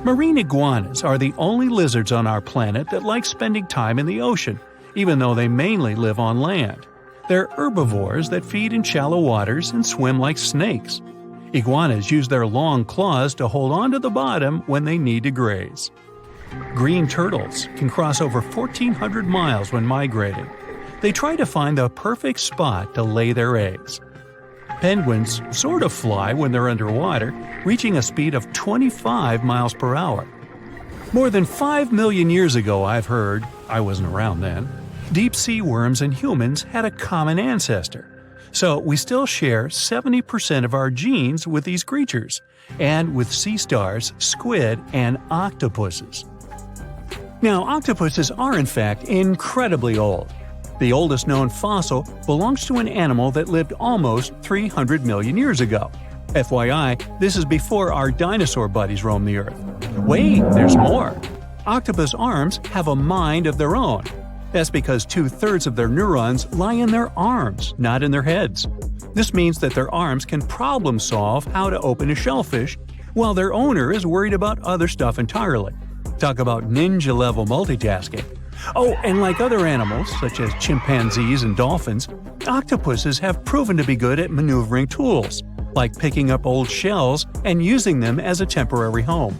Marine iguanas are the only lizards on our planet that like spending time in the ocean, even though they mainly live on land. They're herbivores that feed in shallow waters and swim like snakes. Iguanas use their long claws to hold on to the bottom when they need to graze. Green turtles can cross over 1,400 miles when migrating. They try to find the perfect spot to lay their eggs. Penguins sort of fly when they're underwater, reaching a speed of 25 miles per hour. More than 5 million years ago, I've heard, I wasn't around then, deep-sea worms and humans had a common ancestor. So we still share 70% of our genes with these creatures, and with sea stars, squid, and octopuses. Now, octopuses are in fact incredibly old. The oldest known fossil belongs to an animal that lived almost 300 million years ago. FYI, this is before our dinosaur buddies roamed the Earth. Wait, there's more! Octopus arms have a mind of their own. That's because 2/3 of their neurons lie in their arms, not in their heads. This means that their arms can problem solve how to open a shellfish, while their owner is worried about other stuff entirely. Talk about ninja-level multitasking. Oh, and like other animals, such as chimpanzees and dolphins, octopuses have proven to be good at maneuvering tools, like picking up old shells and using them as a temporary home.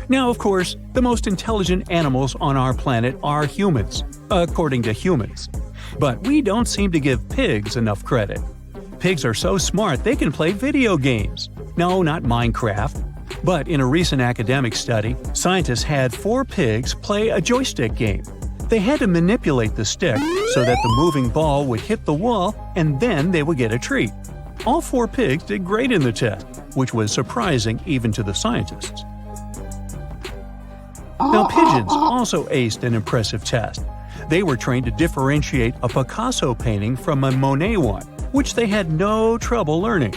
Now, of course, the most intelligent animals on our planet are humans, according to humans. But we don't seem to give pigs enough credit. Pigs are so smart they can play video games. No, not Minecraft. But in a recent academic study, scientists had 4 pigs play a joystick game. They had to manipulate the stick so that the moving ball would hit the wall and then they would get a treat. All 4 pigs did great in the test, which was surprising even to the scientists. Now, pigeons also aced an impressive test. They were trained to differentiate a Picasso painting from a Monet one, which they had no trouble learning.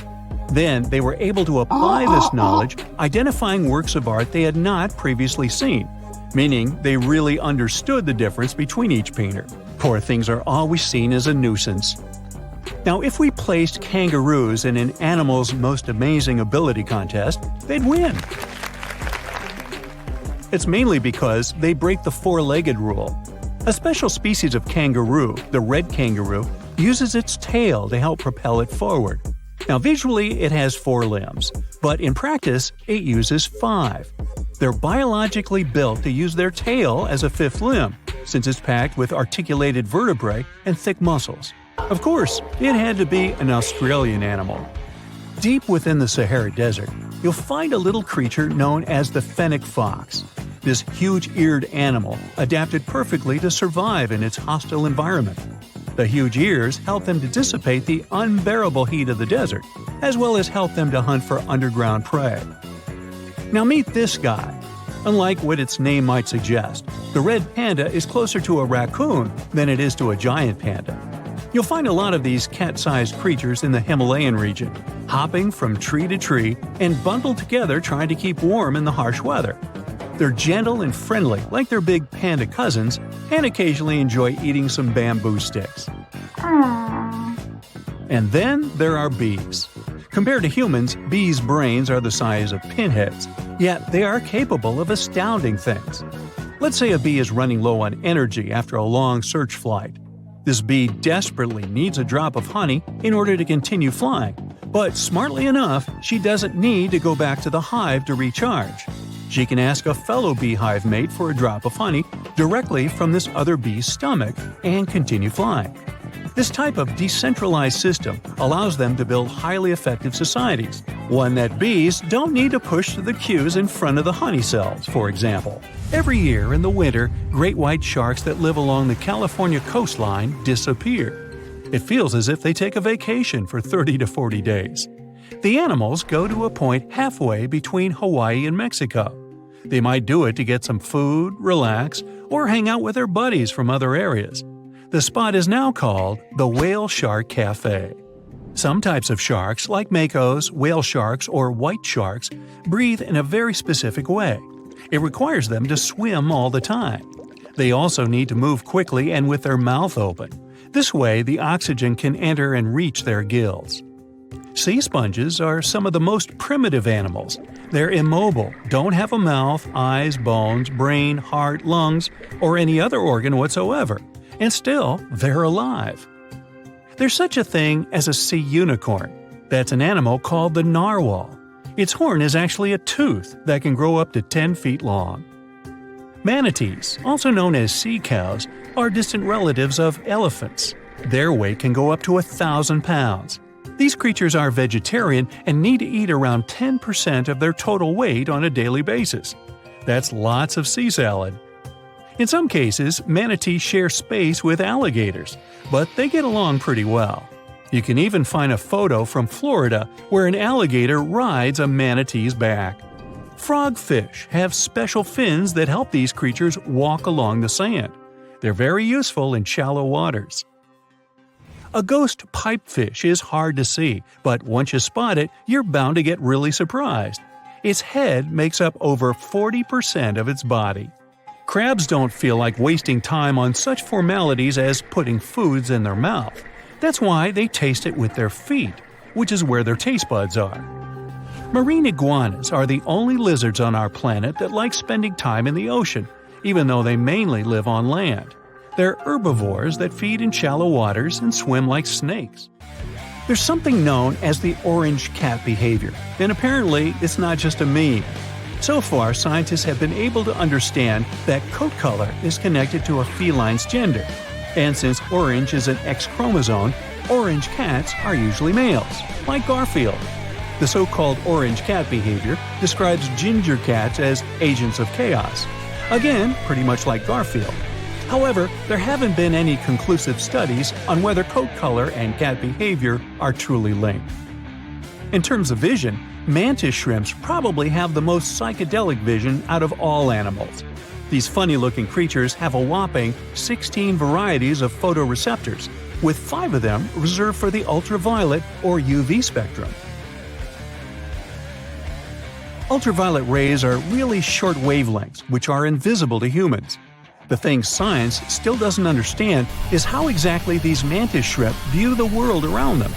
Then they were able to apply this knowledge, identifying works of art they had not previously seen, meaning they really understood the difference between each painter. Poor things are always seen as a nuisance. Now, if we placed kangaroos in an Animal's Most Amazing Ability contest, they'd win. It's mainly because they break the 4-legged rule. A special species of kangaroo, the red kangaroo, uses its tail to help propel it forward. Now, visually, it has 4 limbs, but in practice, it uses 5. They're biologically built to use their tail as a 5th limb, since it's packed with articulated vertebrae and thick muscles. Of course, it had to be an Australian animal. Deep within the Sahara Desert, you'll find a little creature known as the fennec fox. This huge-eared animal adapted perfectly to survive in its hostile environment. The huge ears help them to dissipate the unbearable heat of the desert, as well as help them to hunt for underground prey. Now meet this guy. Unlike what its name might suggest, the red panda is closer to a raccoon than it is to a giant panda. You'll find a lot of these cat-sized creatures in the Himalayan region, hopping from tree to tree and bundled together trying to keep warm in the harsh weather. They're gentle and friendly like their big panda cousins, and occasionally enjoy eating some bamboo sticks. And then there are bees. Compared to humans, bees' brains are the size of pinheads, yet they are capable of astounding things. Let's say a bee is running low on energy after a long search flight. This bee desperately needs a drop of honey in order to continue flying, but smartly enough, she doesn't need to go back to the hive to recharge. She can ask a fellow beehive mate for a drop of honey directly from this other bee's stomach and continue flying. This type of decentralized system allows them to build highly effective societies, one that bees don't need to push through the queues in front of the honey cells, for example. Every year in the winter, great white sharks that live along the California coastline disappear. It feels as if they take a vacation for 30 to 40 days. The animals go to a point halfway between Hawaii and Mexico. They might do it to get some food, relax, or hang out with their buddies from other areas. The spot is now called the Whale Shark Cafe. Some types of sharks, like makos, whale sharks, or white sharks, breathe in a very specific way. It requires them to swim all the time. They also need to move quickly and with their mouth open. This way, the oxygen can enter and reach their gills. Sea sponges are some of the most primitive animals. They're immobile, don't have a mouth, eyes, bones, brain, heart, lungs, or any other organ whatsoever. And still, they're alive. There's such a thing as a sea unicorn. That's an animal called the narwhal. Its horn is actually a tooth that can grow up to 10 feet long. Manatees, also known as sea cows, are distant relatives of elephants. Their weight can go up to 1,000 pounds. These creatures are vegetarian and need to eat around 10% of their total weight on a daily basis. That's lots of sea salad. In some cases, manatees share space with alligators, but they get along pretty well. You can even find a photo from Florida where an alligator rides a manatee's back. Frogfish have special fins that help these creatures walk along the sand. They're very useful in shallow waters. A ghost pipefish is hard to see, but once you spot it, you're bound to get really surprised. Its head makes up over 40% of its body. Crabs don't feel like wasting time on such formalities as putting foods in their mouth. That's why they taste it with their feet, which is where their taste buds are. Marine iguanas are the only lizards on our planet that like spending time in the ocean, even though they mainly live on land. They're herbivores that feed in shallow waters and swim like snakes. There's something known as the orange cat behavior, and apparently it's not just a meme. So far, scientists have been able to understand that coat color is connected to a feline's gender. And since orange is an X chromosome, orange cats are usually males, like Garfield. The so-called orange cat behavior describes ginger cats as agents of chaos. Again, pretty much like Garfield. However, there haven't been any conclusive studies on whether coat color and cat behavior are truly linked. In terms of vision, mantis shrimps probably have the most psychedelic vision out of all animals. These funny-looking creatures have a whopping 16 varieties of photoreceptors, with 5 of them reserved for the ultraviolet or UV spectrum. Ultraviolet rays are really short wavelengths, which are invisible to humans. The thing science still doesn't understand is how exactly these mantis shrimp view the world around them.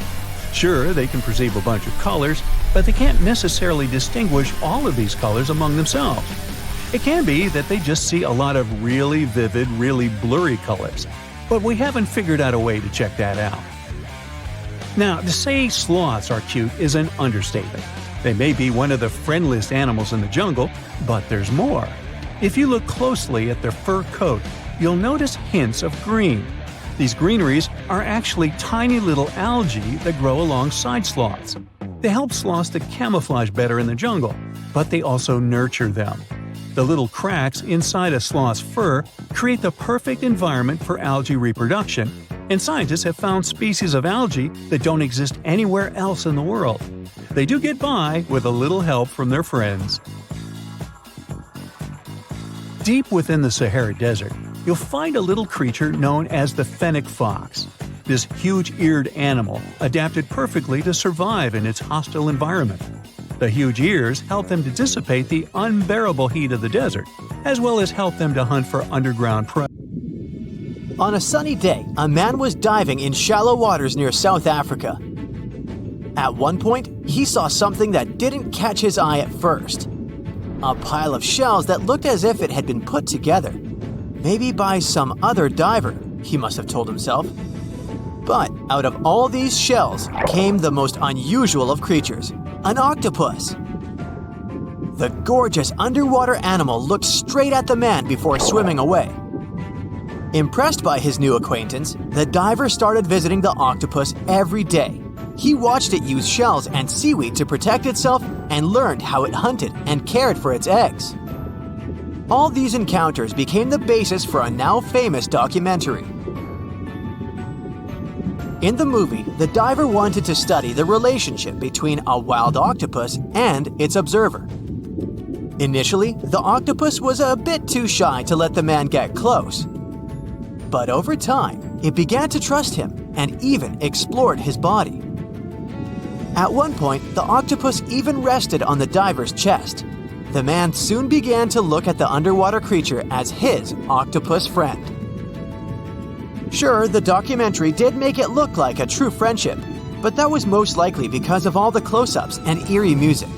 Sure, they can perceive a bunch of colors, but they can't necessarily distinguish all of these colors among themselves. It can be that they just see a lot of really vivid, really blurry colors, but we haven't figured out a way to check that out. Now, to say sloths are cute is an understatement. They may be one of the friendliest animals in the jungle, but there's more. If you look closely at their fur coat, you'll notice hints of green. These greeneries are actually tiny little algae that grow alongside sloths. They help sloths to camouflage better in the jungle, but they also nurture them. The little cracks inside a sloth's fur create the perfect environment for algae reproduction, and scientists have found species of algae that don't exist anywhere else in the world. They do get by with a little help from their friends. Deep within the Sahara Desert, you'll find a little creature known as the fennec fox. This huge-eared animal adapted perfectly to survive in its hostile environment. The huge ears help them to dissipate the unbearable heat of the desert, as well as help them to hunt for underground prey. On a sunny day, a man was diving in shallow waters near South Africa. At one point, he saw something that didn't catch his eye at first. A pile of shells that looked as if it had been put together. Maybe by some other diver, he must have told himself. But out of all these shells came the most unusual of creatures, an octopus. The gorgeous underwater animal looked straight at the man before swimming away. Impressed by his new acquaintance, the diver started visiting the octopus every day. He watched it use shells and seaweed to protect itself and learned how it hunted and cared for its eggs. All these encounters became the basis for a now famous documentary. In the movie, the diver wanted to study the relationship between a wild octopus and its observer. Initially, the octopus was a bit too shy to let the man get close. But over time, it began to trust him and even explored his body. At one point, the octopus even rested on the diver's chest. The man soon began to look at the underwater creature as his octopus friend. Sure, the documentary did make it look like a true friendship, but that was most likely because of all the close-ups and eerie music.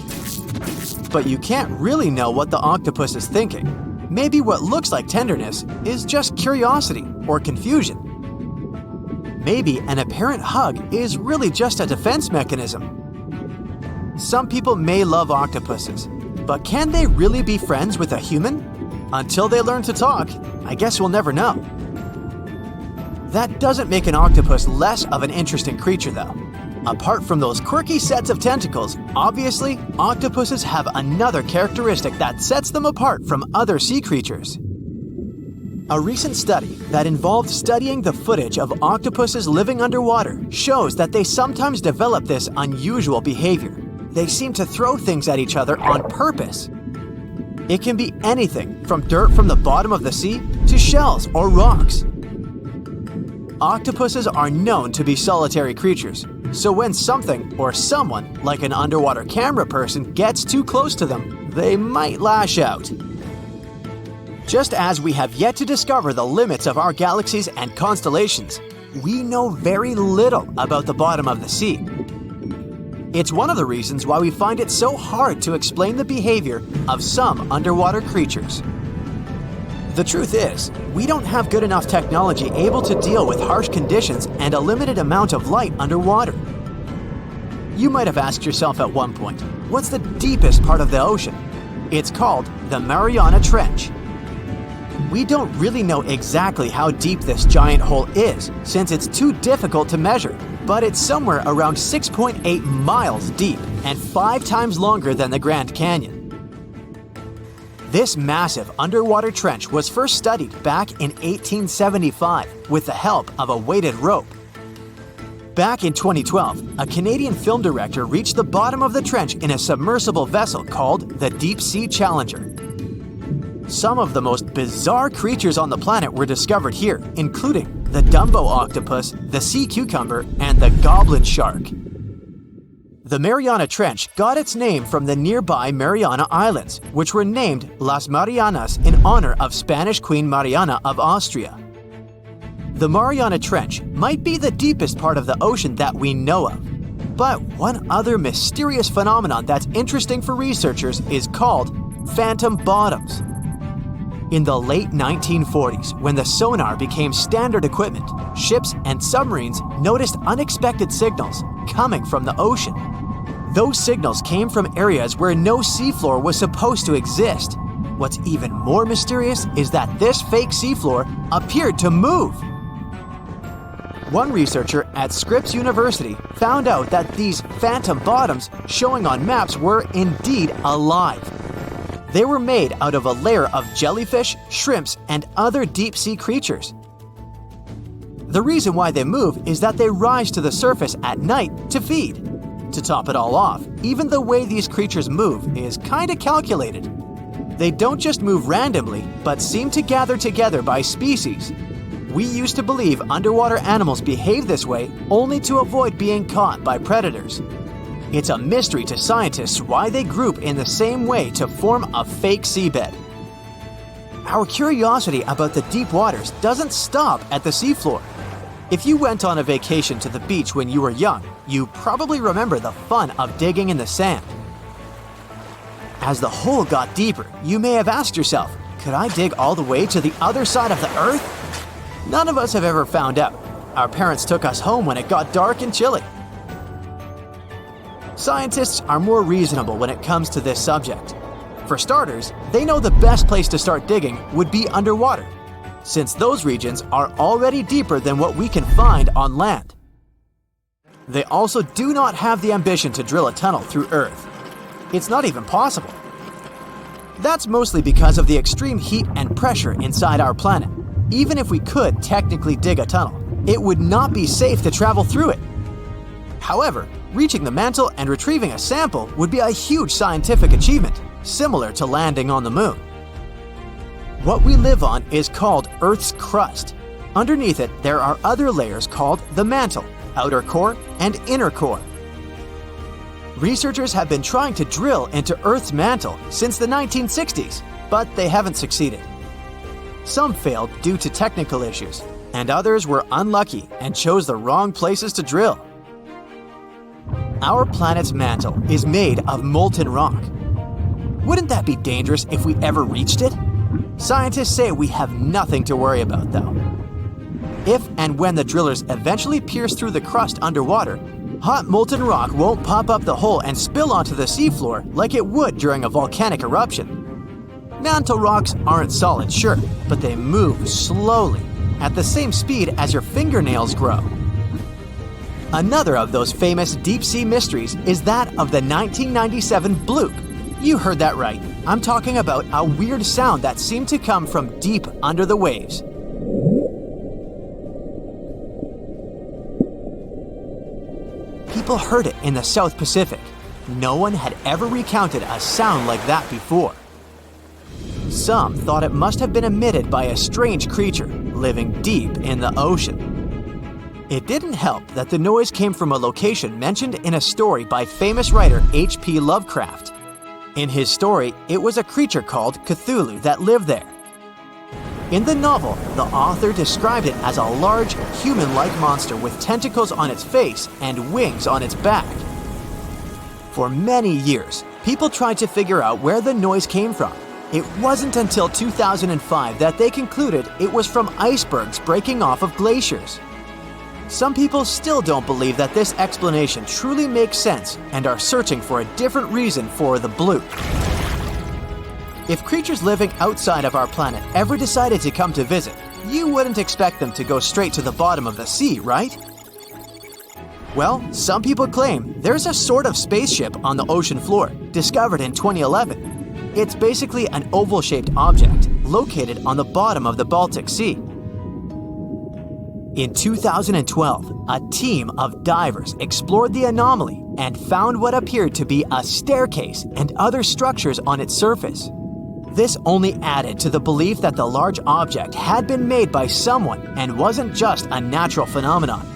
But you can't really know what the octopus is thinking. Maybe what looks like tenderness is just curiosity or confusion. Maybe an apparent hug is really just a defense mechanism. Some people may love octopuses, but can they really be friends with a human? Until they learn to talk, I guess we'll never know. That doesn't make an octopus less of an interesting creature, though. Apart from those quirky sets of tentacles, obviously, octopuses have another characteristic that sets them apart from other sea creatures. A recent study that involved studying the footage of octopuses living underwater shows that they sometimes develop this unusual behavior. They seem to throw things at each other on purpose. It can be anything from dirt from the bottom of the sea to shells or rocks. Octopuses are known to be solitary creatures, so when something or someone, like an underwater camera person, gets too close to them, they might lash out. Just as we have yet to discover the limits of our galaxies and constellations, we know very little about the bottom of the sea. It's one of the reasons why we find it so hard to explain the behavior of some underwater creatures. The truth is, we don't have good enough technology able to deal with harsh conditions and a limited amount of light underwater. You might have asked yourself at one point, what's the deepest part of the ocean? It's called the Mariana Trench. We don't really know exactly how deep this giant hole is, since it's too difficult to measure, but it's somewhere around 6.8 miles deep and 5 times longer than the Grand Canyon. This massive underwater trench was first studied back in 1875 with the help of a weighted rope. Back in 2012, a Canadian film director reached the bottom of the trench in a submersible vessel called the Deep Sea Challenger. Some of the most bizarre creatures on the planet were discovered here, including the Dumbo octopus, the sea cucumber, and the goblin shark. The Mariana Trench got its name from the nearby Mariana Islands, which were named Las Marianas in honor of Spanish Queen Mariana of Austria. The Mariana Trench might be the deepest part of the ocean that we know of. But one other mysterious phenomenon that's interesting for researchers is called phantom bottoms. In the late 1940s, when the sonar became standard equipment, ships and submarines noticed unexpected signals coming from the ocean. Those signals came from areas where no seafloor was supposed to exist. What's even more mysterious is that this fake seafloor appeared to move. One researcher at Scripps University found out that these phantom bottoms showing on maps were indeed alive. They were made out of a layer of jellyfish, shrimps, and other deep-sea creatures. The reason why they move is that they rise to the surface at night to feed. To top it all off, even the way these creatures move is kinda calculated. They don't just move randomly, but seem to gather together by species. We used to believe underwater animals behave this way only to avoid being caught by predators. It's a mystery to scientists why they group in the same way to form a fake seabed. Our curiosity about the deep waters doesn't stop at the seafloor. If you went on a vacation to the beach when you were young, you probably remember the fun of digging in the sand. As the hole got deeper, you may have asked yourself, could I dig all the way to the other side of the earth? None of us have ever found out. Our parents took us home when it got dark and chilly. Scientists are more reasonable when it comes to this subject. For starters, they know the best place to start digging would be underwater. since those regions are already deeper than what we can find on land. They also do not have the ambition to drill a tunnel through Earth. It's not even possible. That's mostly because of the extreme heat and pressure inside our planet. Even if we could technically dig a tunnel, it would not be safe to travel through it. However, reaching the mantle and retrieving a sample would be a huge scientific achievement, similar to landing on the moon. What we live on is called Earth's crust. Underneath it, there are other layers called the mantle, outer core, and inner core. Researchers have been trying to drill into Earth's mantle since the 1960s, but they haven't succeeded. Some failed due to technical issues, and others were unlucky and chose the wrong places to drill. Our planet's mantle is made of molten rock. Wouldn't that be dangerous if we ever reached it? Scientists say we have nothing to worry about, though. If and when the drillers eventually pierce through the crust underwater, hot molten rock won't pop up the hole and spill onto the seafloor like it would during a volcanic eruption. Mantle rocks aren't solid, sure, but they move slowly, at the same speed as your fingernails grow. Another of those famous deep-sea mysteries is that of the 1997 bloop. You heard that right. I'm talking about a weird sound that seemed to come from deep under the waves. People heard it in the South Pacific. No one had ever recounted a sound like that before. Some thought it must have been emitted by a strange creature living deep in the ocean. It didn't help that the noise came from a location mentioned in a story by famous writer H.P. Lovecraft. In his story, it was a creature called Cthulhu that lived there. In the novel, the author described it as a large, human-like monster with tentacles on its face and wings on its back. For many years, people tried to figure out where the noise came from. It wasn't until 2005 that they concluded it was from icebergs breaking off of glaciers. Some people still don't believe that this explanation truly makes sense and are searching for a different reason for the bloop. If creatures living outside of our planet ever decided to come to visit, you wouldn't expect them to go straight to the bottom of the sea, right? Well, some people claim there's a sort of spaceship on the ocean floor, discovered in 2011. It's basically an oval-shaped object located on the bottom of the Baltic Sea. In 2012, a team of divers explored the anomaly and found what appeared to be a staircase and other structures on its surface. This only added to the belief that the large object had been made by someone and wasn't just a natural phenomenon.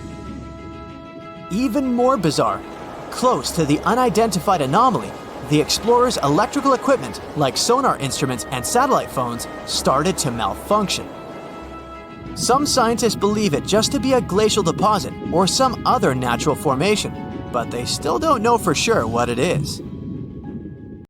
Even more bizarre, close to the unidentified anomaly, the explorers' electrical equipment, like sonar instruments and satellite phones, started to malfunction. Some scientists believe it just to be a glacial deposit or some other natural formation, but they still don't know for sure what it is.